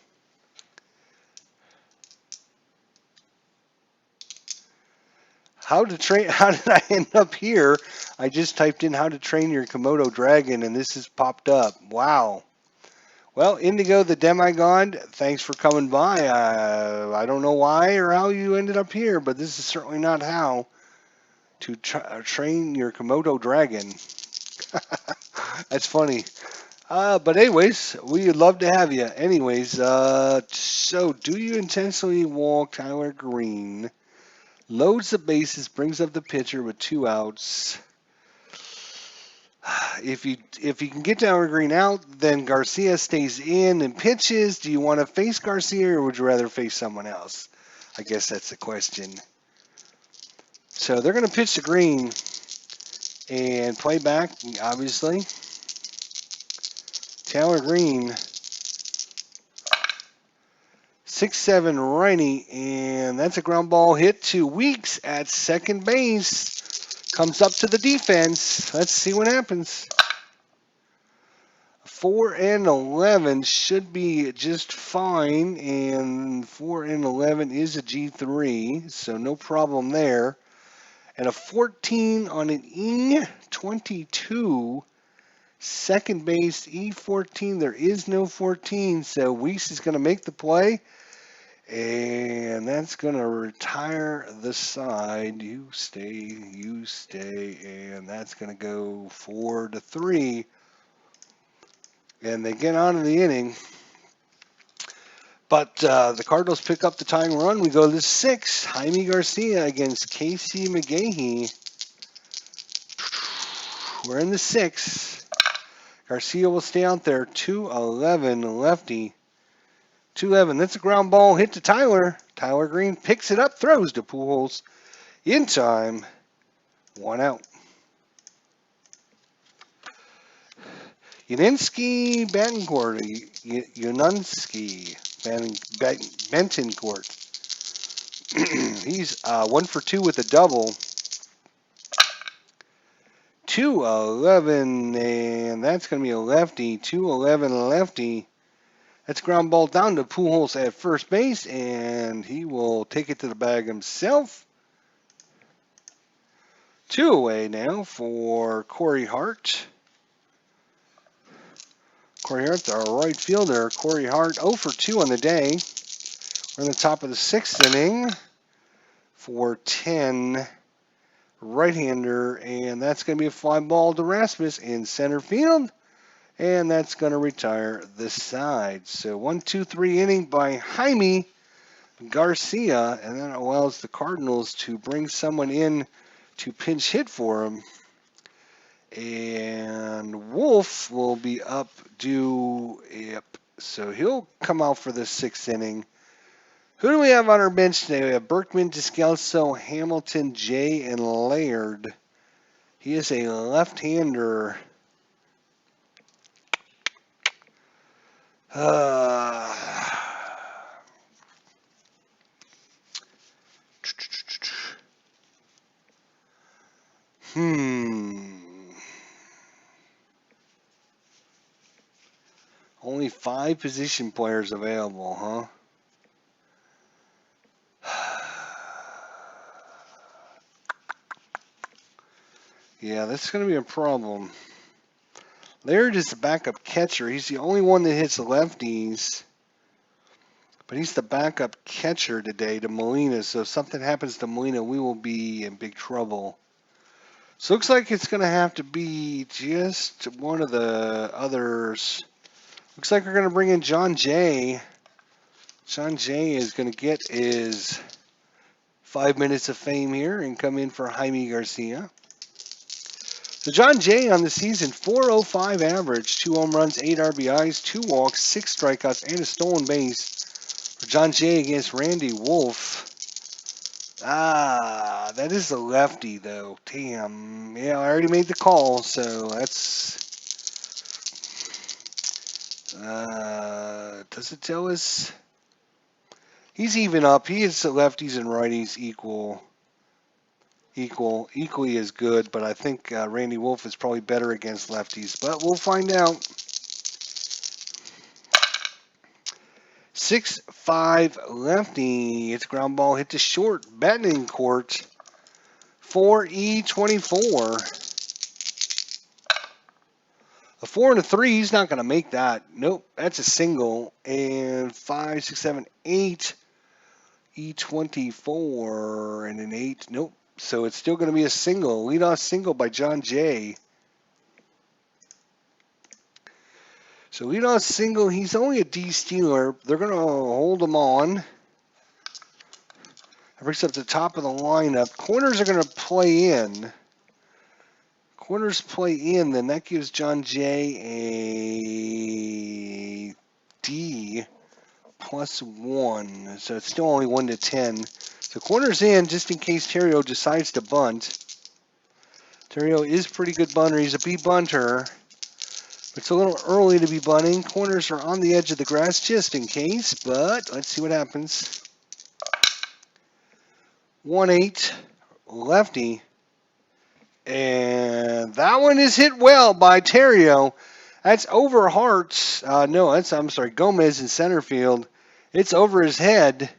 How to train? How did I end up here? I just typed in how to train your Komodo dragon, and this has popped up. Wow. Well, Indigo the Demigod, thanks for coming by. I don't know why or how you ended up here, but this is certainly not how to train your Komodo dragon. That's funny. But anyways, we'd love to have you. Anyways, so do you intentionally walk Tyler Greene? Loads the bases, brings up the pitcher with 2 outs. If you can get Tyler Greene out, then Garcia stays in and pitches. Do you want to face Garcia or would you rather face someone else? I guess that's the question. So they're going to pitch to Greene and play back, obviously. Tyler Greene, 6'7" righty, and that's a ground ball hit to Weeks at second base. Comes up to the defense. Let's see what happens. 4-11 should be just fine, and 4-11 is a G3, so no problem there. And a 14 on an E22, second base, E14. There is no 14, so Weeks is going to make the play. And that's going to retire the side. You stay, and that's going to go 4-3. And they get on in the inning. But the Cardinals pick up the tying run. We go to 6. Jaime Garcia against Casey Mcgehee. We're in the 6. Garcia will stay out there. 2-11 lefty. 2-11. That's a ground ball hit to Tyler. Tyler Greene picks it up, throws to Pujols. In time. 1 out. Yuninsky Betancourt. Betancourt. He's 1 for 2 with a double. 2-11, and that's going to be a lefty. 2-11 lefty. That's ground ball down to Pujols at first base, and he will take it to the bag himself. 2 away now for Corey Hart. Corey Hart, our right fielder. Corey Hart, 0 for 2 on the day. We're in the top of the 6th inning for 10 right-hander, and that's going to be a fly ball to Rasmus in center field, and that's going to retire the side. So 1-2-3 inning by Jaime Garcia, and then it allows the Cardinals to bring someone in to pinch hit for him. And Wolf will be up due. Yep. So he'll come out for the 6th inning. Who do we have on our bench today? We have Berkman, Descalso, Hamilton, Jay, and Laird. He is a left-hander. Only 5 position players available, huh? Yeah, that's going to be a problem. Laird is the backup catcher. He's the only one that hits lefties. But he's the backup catcher today to Molina. So if something happens to Molina, we will be in big trouble. So looks like it's going to have to be just one of the others. Looks like we're going to bring in John Jay. John Jay is going to get his 5 minutes of fame here and come in for Jaime Garcia. So John Jay on the season, 4.05 average, 2 home runs, 8 RBIs, 2 walks, 6 strikeouts, and a stolen base. For John Jay against Randy Wolf. That is a lefty, though. Damn. Yeah, I already made the call, so that's... does it tell us? He's even up. He hits the lefties and righties equally as good, but I think Randy Wolf is probably better against lefties, but we'll find out. 6'5" lefty. It's ground ball hit to short. Betancourt 4E24. A 4 and a 3, he's not going to make that. Nope, that's a single. And 5, 6, 7, 8. E24 and an 8. Nope. So it's still going to be a single. Leadoff single by John Jay. So leadoff single, he's only a D stealer. They're going to hold him on. That brings up the top of the lineup. Corners are going to play in. Corners play in, then that gives John Jay a D +1. So it's still only 1 to 10. So corners in just in case Terrio decides to bunt. Terrio is pretty good bunter. He's a B bunter. It's a little early to be bunting. Corners are on the edge of the grass just in case, but let's see what happens. 1-8, lefty. And that one is hit well by Terrio. That's over Hart's. I'm sorry, Gomez in center field. It's over his head.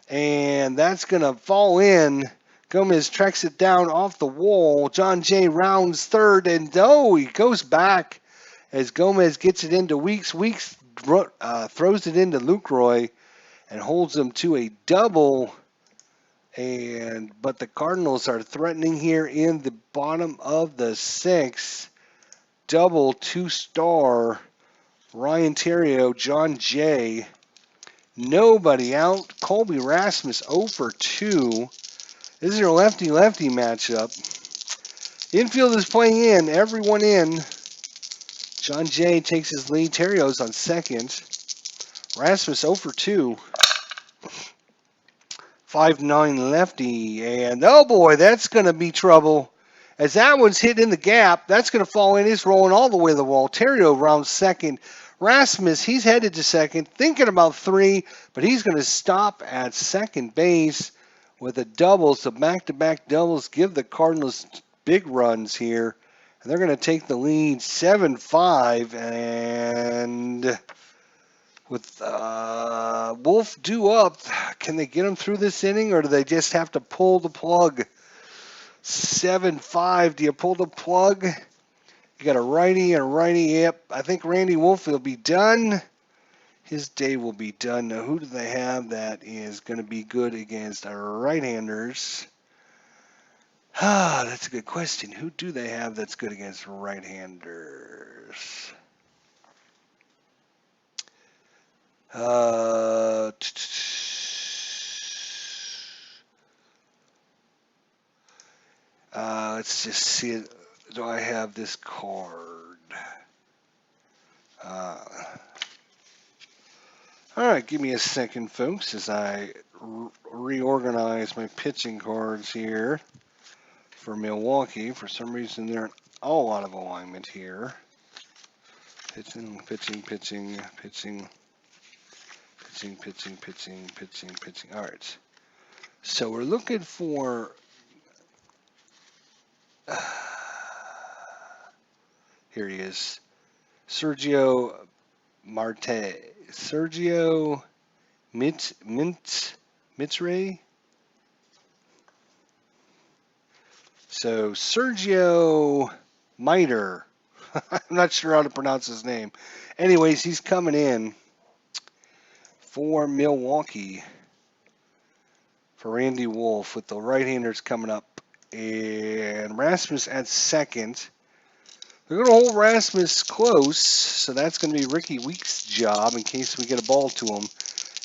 And that's going to fall in. Gomez tracks it down off the wall. John Jay rounds third, and he goes back as Gomez gets it into Weeks. Weeks throws it into Lucroy and holds him to a double. But the Cardinals are threatening here in the bottom of the 6th. Double 2-star Ryan Terrio, John Jay. Nobody out. Colby Rasmus 0 for 2. This is your lefty-lefty matchup. Infield is playing in. Everyone in. John Jay takes his lead. Terrio's on second. Rasmus 0 for 2. 5'9" lefty. And, oh boy, that's going to be trouble. As that one's hit in the gap, that's going to fall in. It's rolling all the way to the wall. Terrio rounds second. Rasmus, he's headed to second, thinking about 3, but he's going to stop at second base with a double. So back-to-back doubles give the Cardinals big runs here. And they're going to take the lead 7-5. And with Wolf due up, can they get him through this inning, or do they just have to pull the plug? 7-5. Do you pull the plug? You got a righty and a righty. Yep. I think Randy Wolf will be done. His day will be done. Now, who do they have that is going to be good against our right-handers? That's a good question. Who do they have that's good against right-handers? Let's just see it. Do I have this card? All right, give me a second, folks, as I reorganize my pitching cards here for Milwaukee. For some reason, they're all out of alignment here. Pitching. All right. So we're looking for... here he is. Sergio Mitre. So Sergio Miter. I'm not sure how to pronounce his name. Anyways, he's coming in for Milwaukee for Randy Wolf with the right-handers coming up. And Rasmus at second. They're going to hold Rasmus close, so that's going to be Ricky Weeks' job in case we get a ball to him.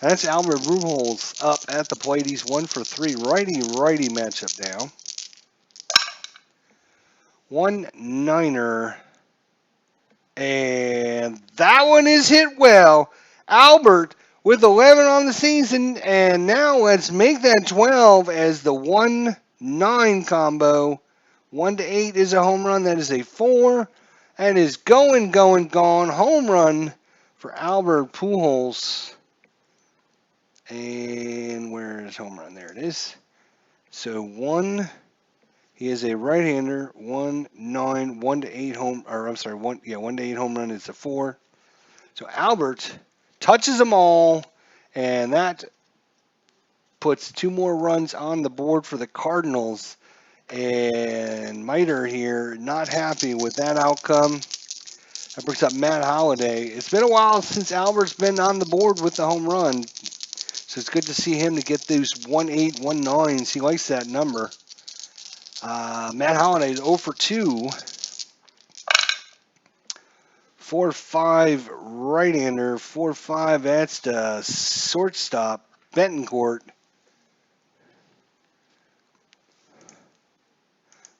And that's Albert Ruholz up at the plate. He's 1 for 3. Righty-righty matchup now. 1-9er. And that one is hit well. Albert with 11 on the season. And now let's make that 12 as the 1-9 combo. 1 to 8 is a home run. That is a 4. And is going, gone. Home run for Albert Pujols. And where is home run? There it is. So 1. He is a right-hander. 1-9, 1 to 8 home. Or I'm sorry, 1 to 8 home run is a 4. So Albert touches them all, and that puts 2 more runs on the board for the Cardinals. And Miter here, not happy with that outcome. That brings up Matt Holliday. It's been a while since Albert's been on the board with the home run. So it's good to see him to get those 1-8, 1-9s. He likes that number. Matt Holliday is 0 for 2. 4-5 right-hander. 4-5, that's the shortstop, Betancourt.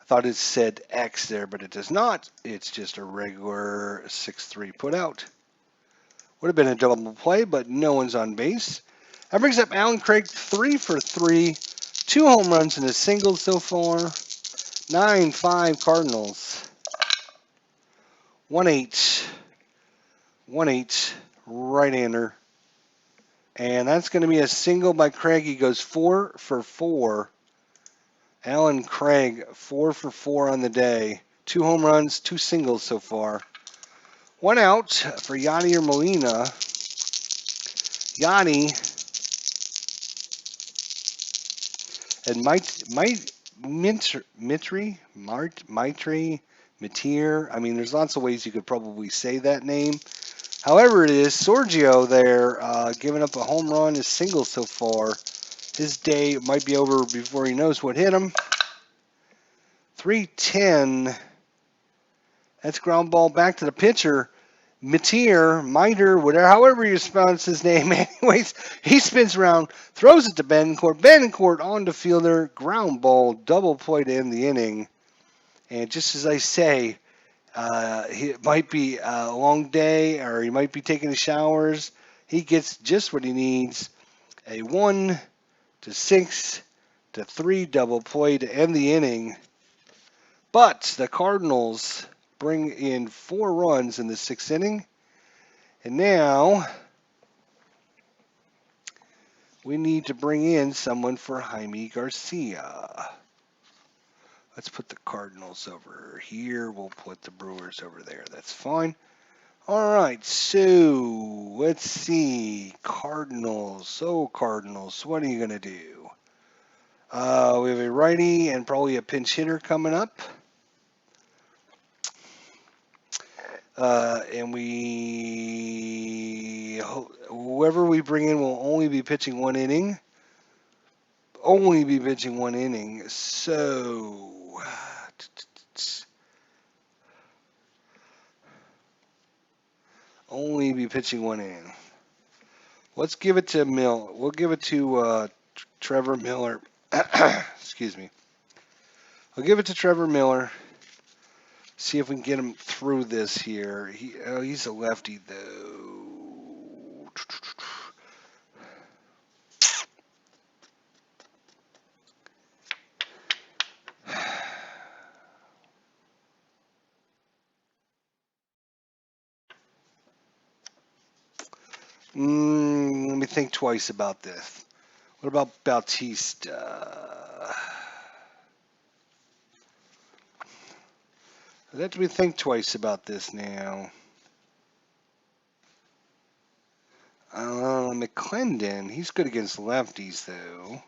I thought it said X there, but it does not. It's just a regular 6-3 put out. Would have been a double play, but no one's on base. That brings up Alan Craig, 3 for 3. 2 home runs and a single so far. 9-5 Cardinals. 1-8. 1-8 right-hander. And that's going to be a single by Craig. He goes 4 for 4. Alan Craig, 4 for 4 on the day. 2 home runs, 2 singles so far. 1 out for Yadier Molina. Yadi and Mitre. I mean, there's lots of ways you could probably say that name. However it is, Sergio there giving up a home run, a single so far. His day might be over before he knows what hit him. 3-10. That's ground ball back to the pitcher. Miter, whatever, however you pronounce his name. Anyways, he spins around, throws it to Betancourt. Betancourt on the fielder, ground ball, double play to end the inning. And just as I say, it might be a long day, or he might be taking the showers. He gets just what he needs. A 1-6 to 3 double play to end the inning. But the Cardinals bring in 4 runs in the 6th inning. And now we need to bring in someone for Jaime Garcia. Let's put the Cardinals over here. We'll put the Brewers over there. That's fine. All right, so let's see. Cardinals. So, Cardinals, what are you going to do? We have a righty and probably a pinch hitter coming up. And whoever we bring in will only be pitching 1 inning. So, only be pitching 1 inning. Let's give it to We'll give it to Trevor Miller. Excuse me. I'll give it to Trevor Miller. See if we can get him through this here. He's a lefty, though. Let me think twice about this. What about Bautista? Let me think twice about this now. McClendon, he's good against lefties, though.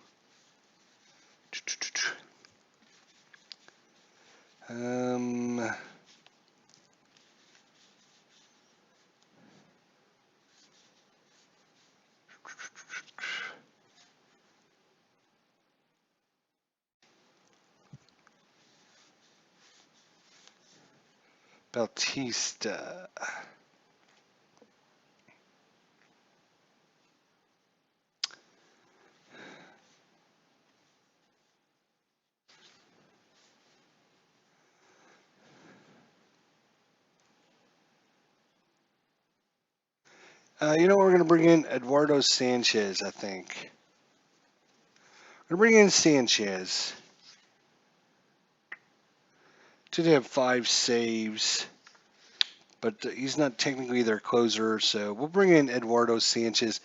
Bautista. You know, we're going to bring in Eduardo Sanchez, I think. We're going to bring in Sanchez. Did have 5 saves, but he's not technically their closer, so we'll bring in Eduardo Sanchez.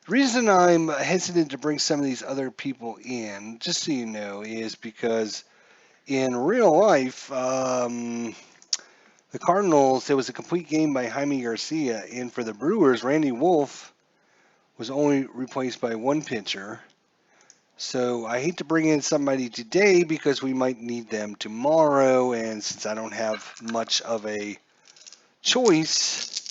The reason I'm hesitant to bring some of these other people in, just so you know, is because in real life, the Cardinals, there was a complete game by Jaime Garcia, and for the Brewers, Randy Wolf was only replaced by 1 pitcher. So I hate to bring in somebody today because we might need them tomorrow, and since I don't have much of a choice,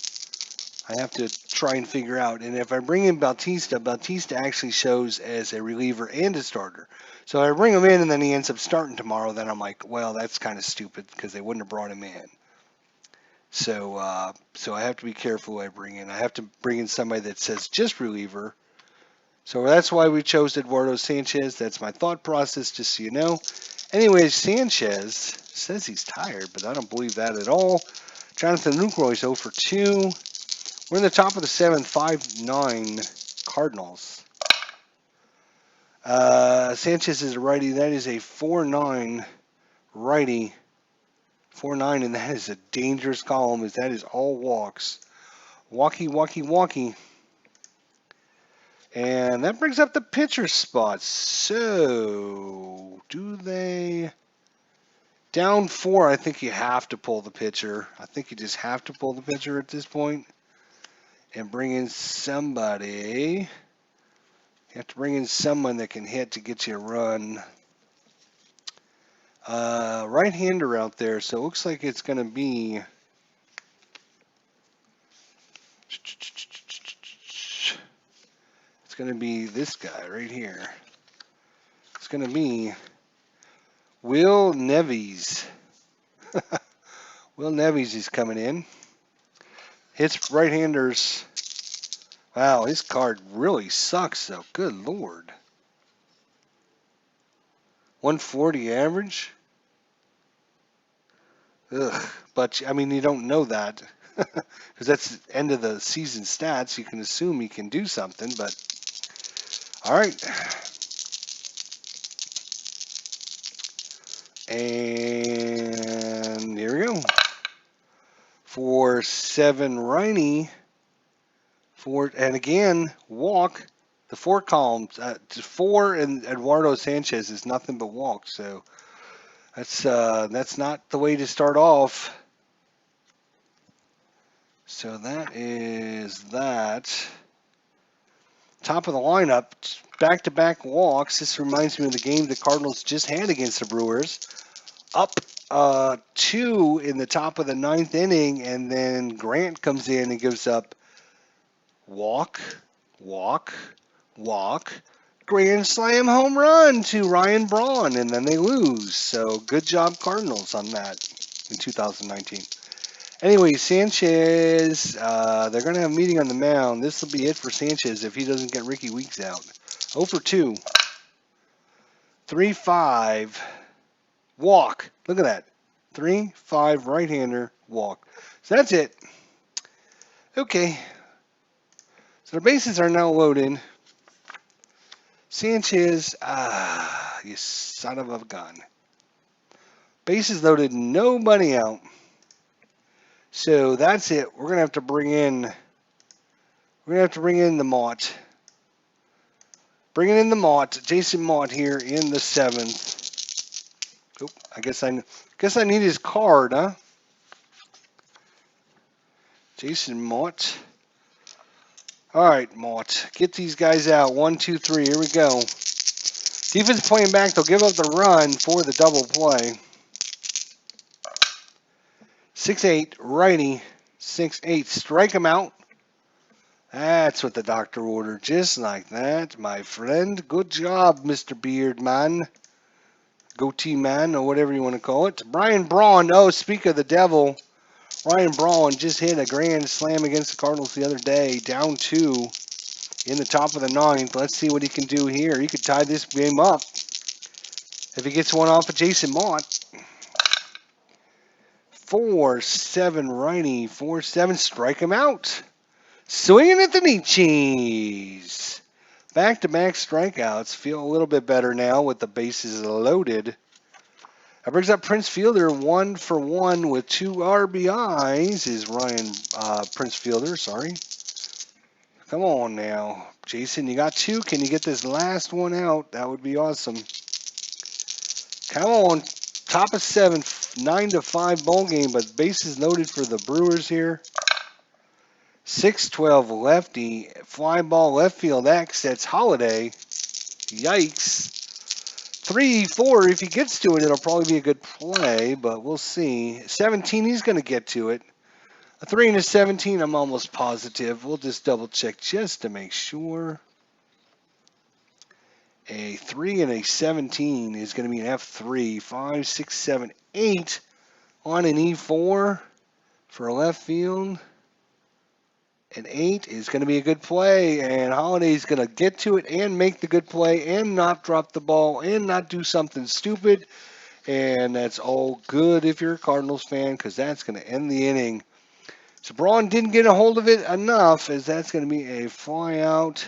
I have to try and figure out. And if I bring in Bautista, Bautista actually shows as a reliever and a starter. So I bring him in and then he ends up starting tomorrow, then I'm like, well, that's kind of stupid because they wouldn't have brought him in. So I have to be careful who I bring in. I have to bring in somebody that says just reliever. So that's why we chose Eduardo Sanchez. That's my thought process, just so you know. Anyways, Sanchez says he's tired, but I don't believe that at all. Jonathan Lucroy's 0 for 2. We're in the top of the 7th, 5-9 Cardinals. Sanchez is a righty. That is a 4-9 righty. 4-9, and that is a dangerous column, as that is all walks. Walkie, walkie, walkie. And that brings up the pitcher spots. So, do they... Down 4, I think you have to pull the pitcher. I think you just have to pull the pitcher at this point. And bring in somebody. You have to bring in someone that can hit to get you a run. Right-hander out there, so it looks like it's going to be... It's going to be this guy right here. It's going to be Will Neves. Will Neves is coming in. Hits right-handers. Wow, his card really sucks, though. Good Lord. 140 average? Ugh. But, I mean, you don't know that. Because that's the end of the season stats. You can assume he can do something, but... All right. And here we go. For 7 Riney. And again, walk. The 4 columns. 4 and Eduardo Sanchez is nothing but walk. So that's not the way to start off. So that is that. Top of the lineup, back-to-back walks. This reminds me of the game the Cardinals just had against the Brewers. Up 2 in the top of the 9th inning, and then Grant comes in and gives up walk, walk, walk, grand slam home run to Ryan Braun, and then they lose. So good job, Cardinals, on that in 2019. Anyway, Sanchez, they're going to have a meeting on the mound. This will be it for Sanchez if he doesn't get Ricky Weeks out. 0 for 2. 3-5. Walk. Look at that. 3-5 right-hander walk. So that's it. Okay. So the bases are now loaded. Sanchez, you son of a gun. Bases loaded, nobody out. So that's it. We're gonna have to bring in the Mott. Bringing in the Mott, Jason Mott here in the 7th. Oh, I guess I need his card, huh? Jason Mott. All right, Mott, get these guys out. 1, 2, 3. Here we go. Defense playing back. They'll give up the run for the double play. 6-8 righty. 6-8. Strike him out. That's what the doctor ordered. Just like that, my friend. Good job, Mr. Beard Man. Goatee Man, or whatever you want to call it. Ryan Braun. Oh, speak of the devil. Ryan Braun just hit a grand slam against the Cardinals the other day. Down 2 in the top of the 9th. Let's see what he can do here. He could tie this game up if he gets one off of Jason Mott. 4-7 righty. 4-7. Strike him out. Swinging at the meat cheese. Back-to-back strikeouts. Feel a little bit better now with the bases loaded. That brings up Prince Fielder 1 for 1 with 2 RBIs. Is Ryan Prince Fielder? Sorry. Come on now, Jason. You got 2. Can you get this last one out? That would be awesome. Come on. Top of 7, 9-5 ball game, but bases loaded for the Brewers here. 6-12 lefty, fly ball left field X. That's Holiday. Yikes. 3-4, if he gets to it, it'll probably be a good play, but we'll see. 17, he's going to get to it. A 3 and a 17, I'm almost positive. We'll just double check just to make sure. A 3 and a 17 is going to be an F3. 5, 6, 7, 8 on an E4 for left field. An 8 is going to be a good play, and Holiday's going to get to it and make the good play and not drop the ball and not do something stupid. And that's all good if you're a Cardinals fan, because that's going to end the inning. So Braun didn't get a hold of it enough, as that's going to be a fly out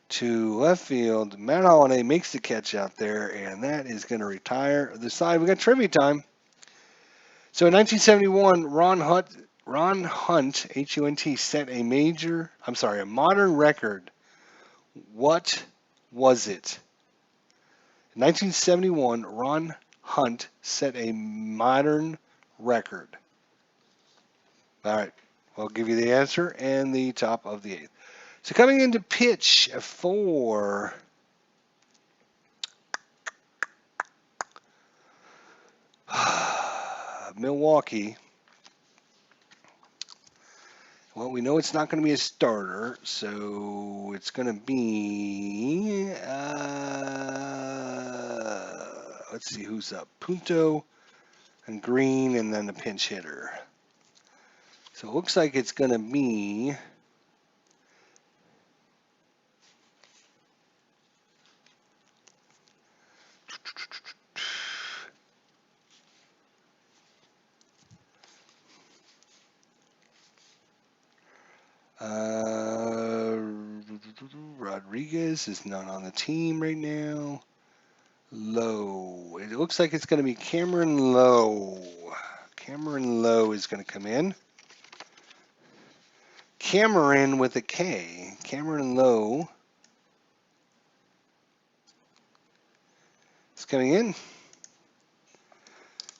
to left field. Matt Holliday makes the catch out there, and that is going to retire the side. We got trivia time. So in 1971, Ron Hunt, H-U-N-T, set a modern record. What was it? In 1971, Ron Hunt set a modern record. All right, I'll give you the answer and the top of the 8th. So coming into pitch for Milwaukee. Well, we know it's not going to be a starter, so it's going to be, let's see who's up. Punto and Greene, and then the pinch hitter. So it looks like it's going to be Rodriguez is not on the team right now. Lowe. It looks like it's going to be Cameron Lowe. Cameron Lowe is going to come in. Cameron with a K. Cameron Lowe is coming in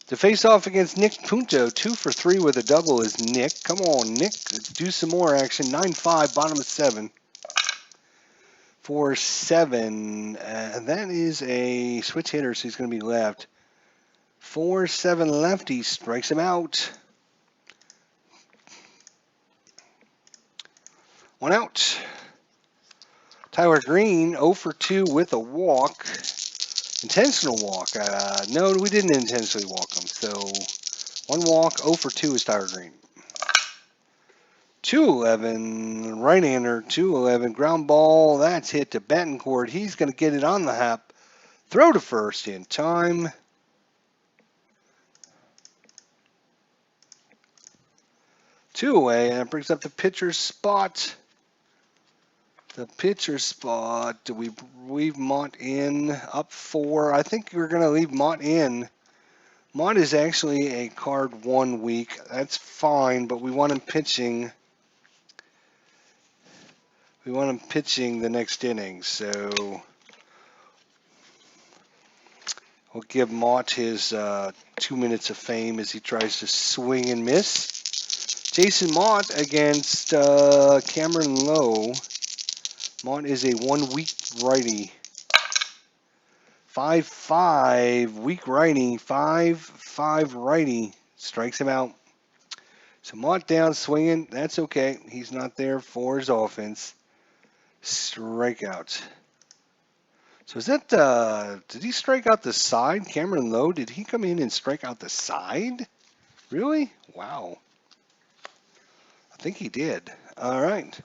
to face off against Nick Punto. 2 for 3 with a double is Nick. Come on, Nick. Let's do some more action. 9-5, bottom of 7. 4-7. That is a switch hitter, so he's going to be left. 4-7 lefty strikes him out. 1 out. Tyler Greene, 0 for 2 with a walk. Intentional walk. No, we didn't intentionally walk him. So 1 walk, 0 for 2 is Tyler Greene. 2-11, right-hander, 2-11, ground ball. That's hit to Betancourt. He's going to get it on the hop. Throw to first in time. Two away, and it brings up the pitcher's spot. The pitcher spot. Do we leave Mott in up 4? I think we're going to leave Mott in. Mott is actually a card 1 week. That's fine, but we want him pitching. We want him pitching the next inning, so we'll give Mott his 2 minutes of fame as he tries to swing and miss. Jason Mott against Cameron Lowe. Mott is a 1 week righty. 5-5 weak righty. 5-5 righty. Strikes him out. So Mott down swinging. That's okay. He's not there for his offense. Strikeout. So is that, did he strike out the side? Cameron Lowe, did he come in and strike out the side? Really? Wow. I think he did. All right.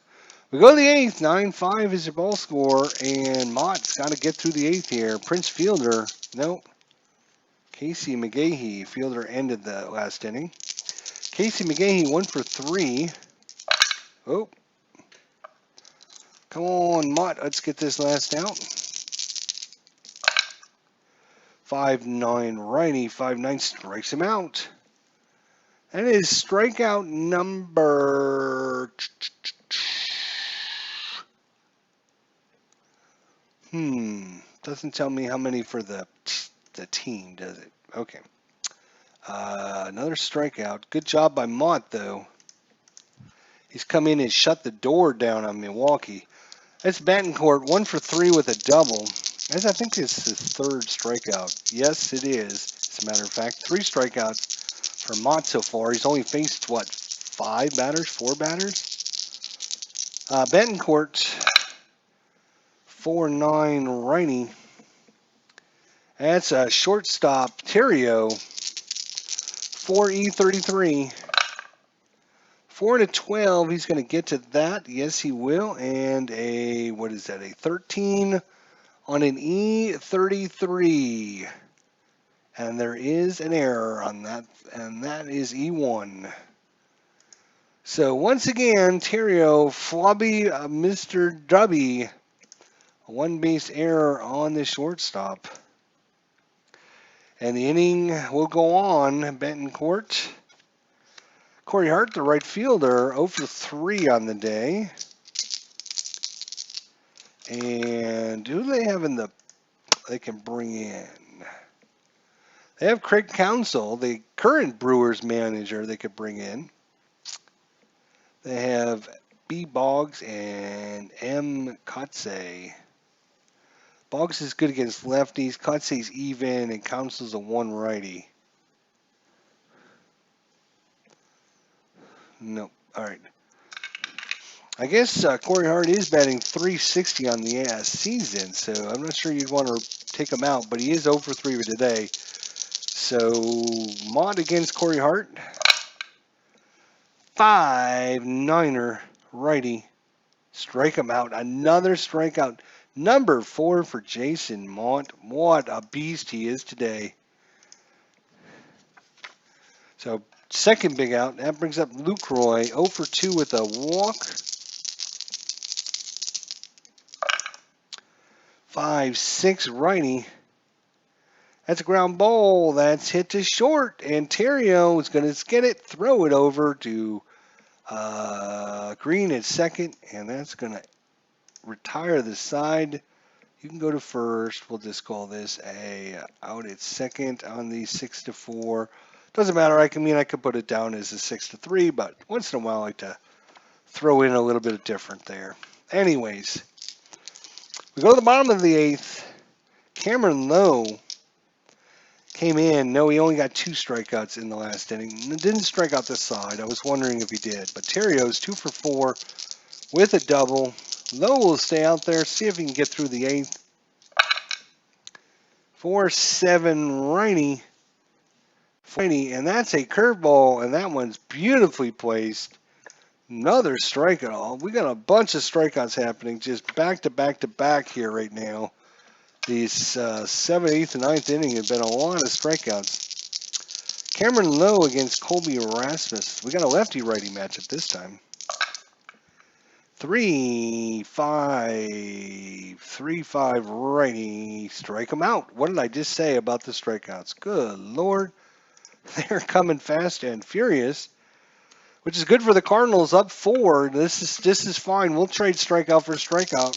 We go to the 8th. 9-5 is your ball score, and Mott's got to get through the 8th here. Prince Fielder, nope. Casey Mcgehee, Fielder ended the last inning. Casey Mcgehee, 1 for 3. Oh. Come on, Mott, let's get this last out. 5-9 righty, 5-9 strikes him out. That is strikeout number... Doesn't tell me how many for the team, does it? Okay. Another strikeout. Good job by Mott, though. He's come in and shut the door down on Milwaukee. That's Betancourt, 1 for 3 with a double. As I think it's his third strikeout. Yes, it is. As a matter of fact, 3 strikeouts for Mott so far. He's only faced, what, 5 batters, 4 batters? Betancourt, 4-9 righty. That's a shortstop, Terrio, 4E33. 4-12, he's going to get to that. Yes, he will. And a, what is that, a 13 on an E33. And there is an error on that, and that is E1. So once again, Terrio, Flubby, Mr. Dubby, one base error on the shortstop. And the inning will go on. Betancourt. Corey Hart, the right fielder, 0 for 3 on the day. And who do they have in the, they can bring in? They have Craig Counsell, the current Brewers manager they could bring in. They have B. Boggs and M. Kotze. Boggs is good against lefties. Kotze's even, and Counsell's a 1 righty. Nope. All right. I guess Corey Hart is batting .360 on the season, so I'm not sure you'd want to take him out, but he is 0 for 3 today. So, Mott against Corey Hart. 5-9er righty. Strike him out. Another strikeout. Number 4 for Jason Mott. What a beast he is today. So, second big out. That brings up Lucroy. 0 for 2 with a walk. 5-6 righty. That's a ground ball. That's hit to short. And Terrio is going to get it, throw it over to Greene at second. And that's going to retire the side. You can go to first. We'll just call this a out at second on the 6-4. Doesn't matter. I could put it down as a 6-3, but once in a while I like to throw in a little bit of different there. Anyways, we go to the bottom of the 8th. Cameron Lowe came in. No, he only got 2 strikeouts in the last inning. Didn't strike out this side. I was wondering if he did. But Terrio's 2 for 4 with a double. Lowe will stay out there, see if he can get through the 8th. 4-7 righty. And that's a curveball, and that one's beautifully placed. Another strikeout. We got a bunch of strikeouts happening just back to back to back here right now. These 7th, 8th, and 9th inning have been a lot of strikeouts. Cameron Lowe against Colby Erasmus. We got a lefty-righty matchup this time. 3-5 righty. Strike him out. What did I just say about the strikeouts? Good Lord. They're coming fast and furious, which is good for the Cardinals, up 4. This is fine. We'll trade strikeout for strikeout.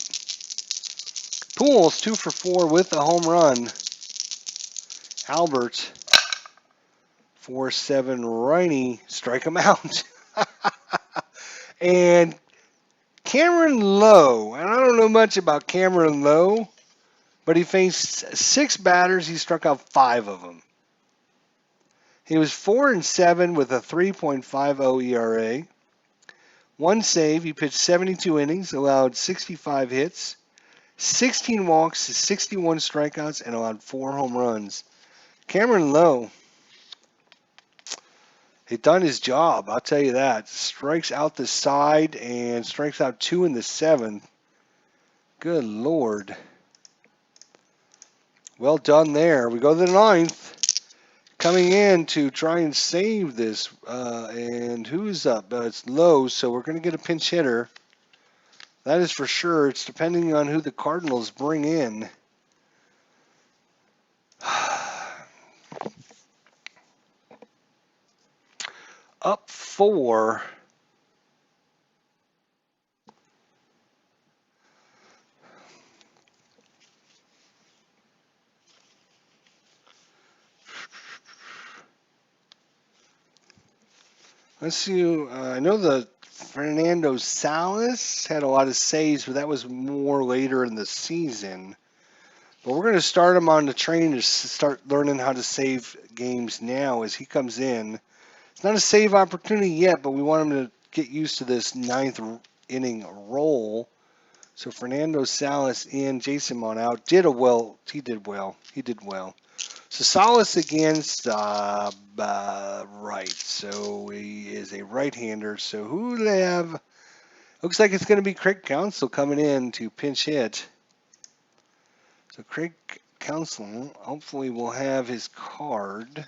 Pools 2 for 4 with a home run. Albert 4-7 righty. Strike him out. And Cameron Lowe, and I don't know much about Cameron Lowe, but he faced 6 batters. He struck out 5 of them. He was 4-7 with a 3.50 ERA. 1 save. He pitched 72 innings, allowed 65 hits, 16 walks, 61 strikeouts, and allowed 4 home runs. Cameron Lowe, he done his job, I'll tell you that. Strikes out the side and strikes out 2 in the 7th. Good Lord. Well done there. We go to the 9th. Coming in to try and save this. And who's up? It's Lowe, so we're going to get a pinch hitter. That is for sure. It's depending on who the Cardinals bring in. Up 4. Let's see. I know the Fernando Salas had a lot of saves, but that was more later in the season. But we're going to start him on the train to start learning how to save games now as he comes in. It's not a save opportunity yet, but we want him to get used to this 9th inning roll. So Fernando Salas in, Jason Mon out. He did well. So Salas against right. So he is a right-hander. So who do they have? Looks like it's going to be Craig Counsell coming in to pinch hit. So Craig Counsell hopefully will have his card.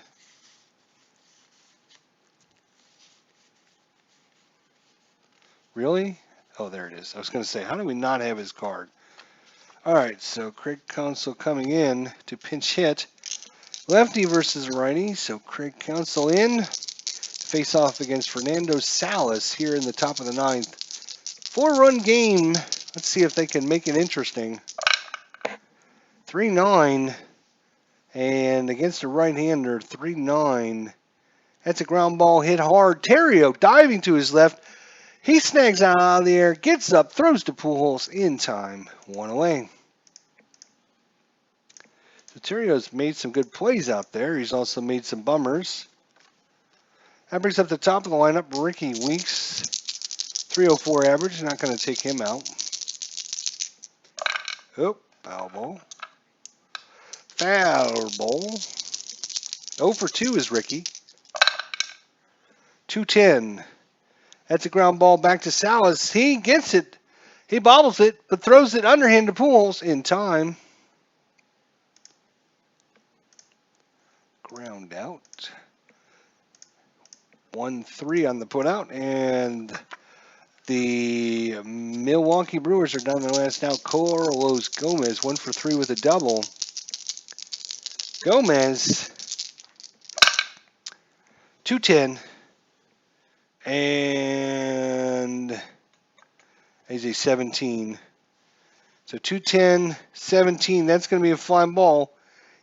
Really? Oh, there it is. I was going to say, how do we not have his card? All right, so Craig Counsell coming in to pinch hit. Lefty versus righty, so Craig Counsell in to face off against Fernando Salas here in the top of the 9th. 4-run game. Let's see if they can make it interesting. 3-9, and against a right-hander, 3-9. That's a ground ball hit hard. Terrio diving to his left. He snags out of the air, gets up, throws to Pujols in time. 1 away. So Terrio's made some good plays out there. He's also made some bummers. That brings up the top of the lineup, Ricky Weeks. 304 average, not going to take him out. Oh, foul ball. Foul ball. 0 for 2 is Ricky. 210. That's a ground ball back to Salas. He gets it. He bobbles it, but throws it underhand to Pujols in time. Ground out. 1-3 on the put out, and the Milwaukee Brewers are down their last out. Carlos Gomez, 1 for 3 with a double. Gomez, 210, and he's a 17. So 210, 17. That's going to be a fly ball.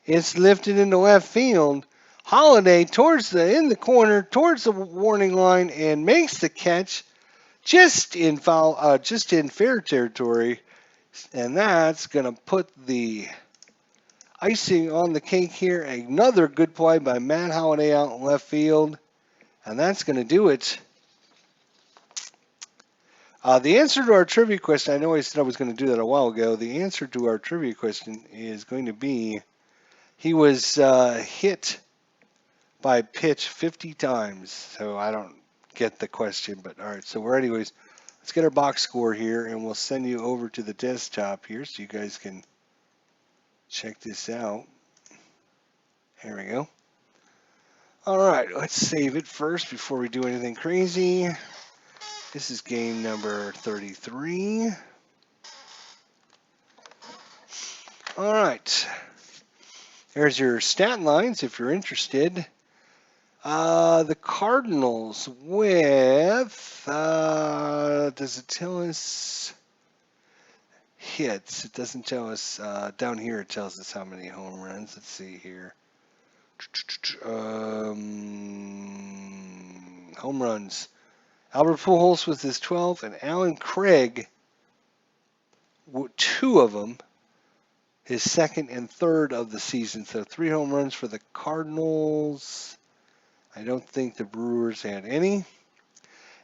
It's lifted into left field. Holiday in the corner towards the warning line and makes the catch just in fair territory, and that's going to put the icing on the cake here. Another good play by Matt Holiday out in left field, and that's going to do it. The answer to our trivia question, I know I said I was going to do that a while ago. The answer to our trivia question is going to be he was hit by pitch 50 times. So I don't get the question, but all right. So let's get our box score here, and we'll send you over to the desktop here so you guys can check this out. Here we go. All right, let's save it first before we do anything crazy. This is game number 33. All right. There's your stat lines if you're interested. The Cardinals with, does it tell us hits? It doesn't tell us, down here it tells us how many home runs. Let's see here. Home runs. Albert Pujols with his 12, and Alan Craig, 2 of them, his 2nd and 3rd of the season. So 3 home runs for the Cardinals. I don't think the Brewers had any.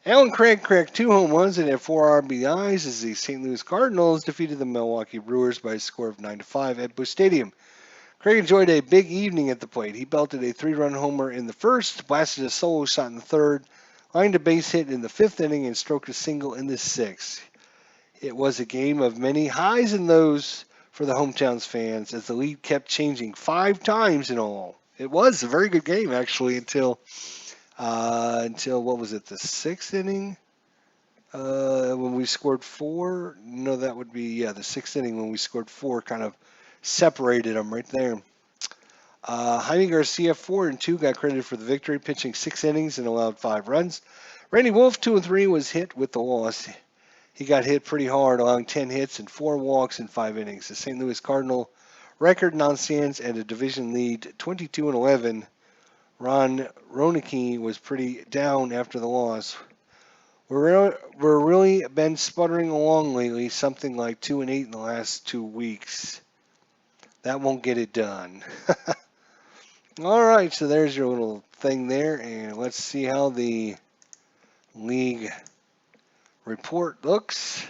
Alan Craig cracked 2 home runs and had 4 RBIs as the St. Louis Cardinals defeated the Milwaukee Brewers by a score of 9-5 at Busch Stadium. Craig enjoyed a big evening at the plate. He belted a 3-run homer in the 1st, blasted a solo shot in the 3rd, lined a base hit in the 5th inning, and stroked a single in the 6th. It was a game of many highs and lows for the hometown's fans as the lead kept changing 5 times in all. It was a very good game, actually, until what was it, the 6th inning? When we scored 4? No, that would be, the 6th inning when we scored 4, kind of separated them right there. Jaime Garcia, 4 and 2, got credited for the victory, pitching 6 innings and allowed 5 runs. Randy Wolf, 2 and 3, was hit with the loss. He got hit pretty hard, allowing 10 hits and 4 walks in 5 innings. The St. Louis Cardinal record now stands at a division lead, 22 and 11. Ron Roenicke was pretty down after the loss. We're really been sputtering along lately, something like 2-8 in the last 2 weeks. That won't get it done. All right, so there's your little thing there, and let's see how the league report looks.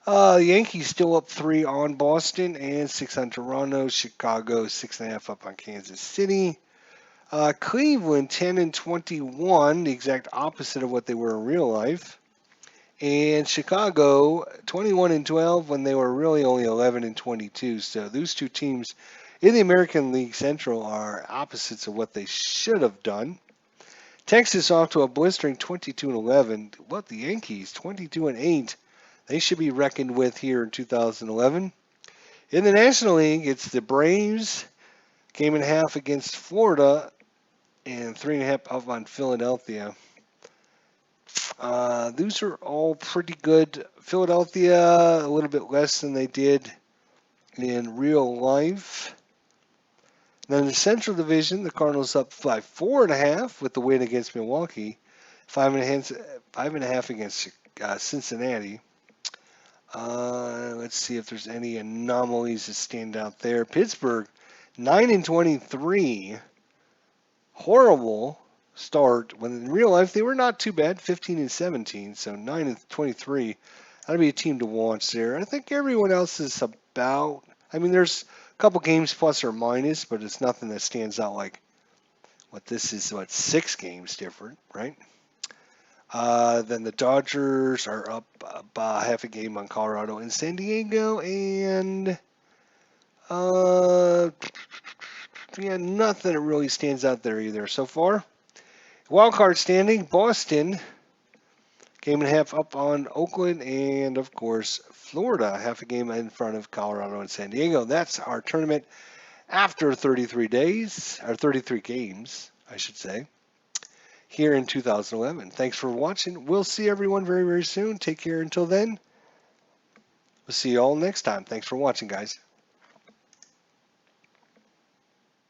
The Yankees still up 3 on Boston and 6 on Toronto. Chicago 6.5 up on Kansas City. Cleveland 10-21, the exact opposite of what they were in real life. And Chicago 21-12 when they were really only 11-22. So those two teams in the American League Central are opposites of what they should have done. Texas off to a blistering 22-11. What, the Yankees 22-8? They should be reckoned with here in 2011. In the National League, it's the Braves, game and a half against Florida, and 3.5 up on Philadelphia. Those are all pretty good. Philadelphia, a little bit less than they did in real life. Then in the Central Division, the Cardinals up by 4.5 with the win against Milwaukee, 5.5 against Cincinnati. Let's see if there's any anomalies that stand out there. Pittsburgh, 9-23. Horrible start when in real life they were not too bad, 15-17. So 9-23. That'd be a team to watch there. I think everyone else is about. I mean, there's a couple games plus or minus, but it's nothing that stands out like what this is. What 6 games different, right? Then the Dodgers are up by half a game on Colorado and San Diego, and yeah, nothing that really stands out there either so far. Wild card standing, Boston, game and a half up on Oakland, and of course Florida, half a game in front of Colorado and San Diego. That's our tournament after 33 days, or 33 games, I should say, here in 2011. Thanks for watching. We'll see everyone very, very soon. Take care until then. We'll see you all next time. Thanks for watching, guys.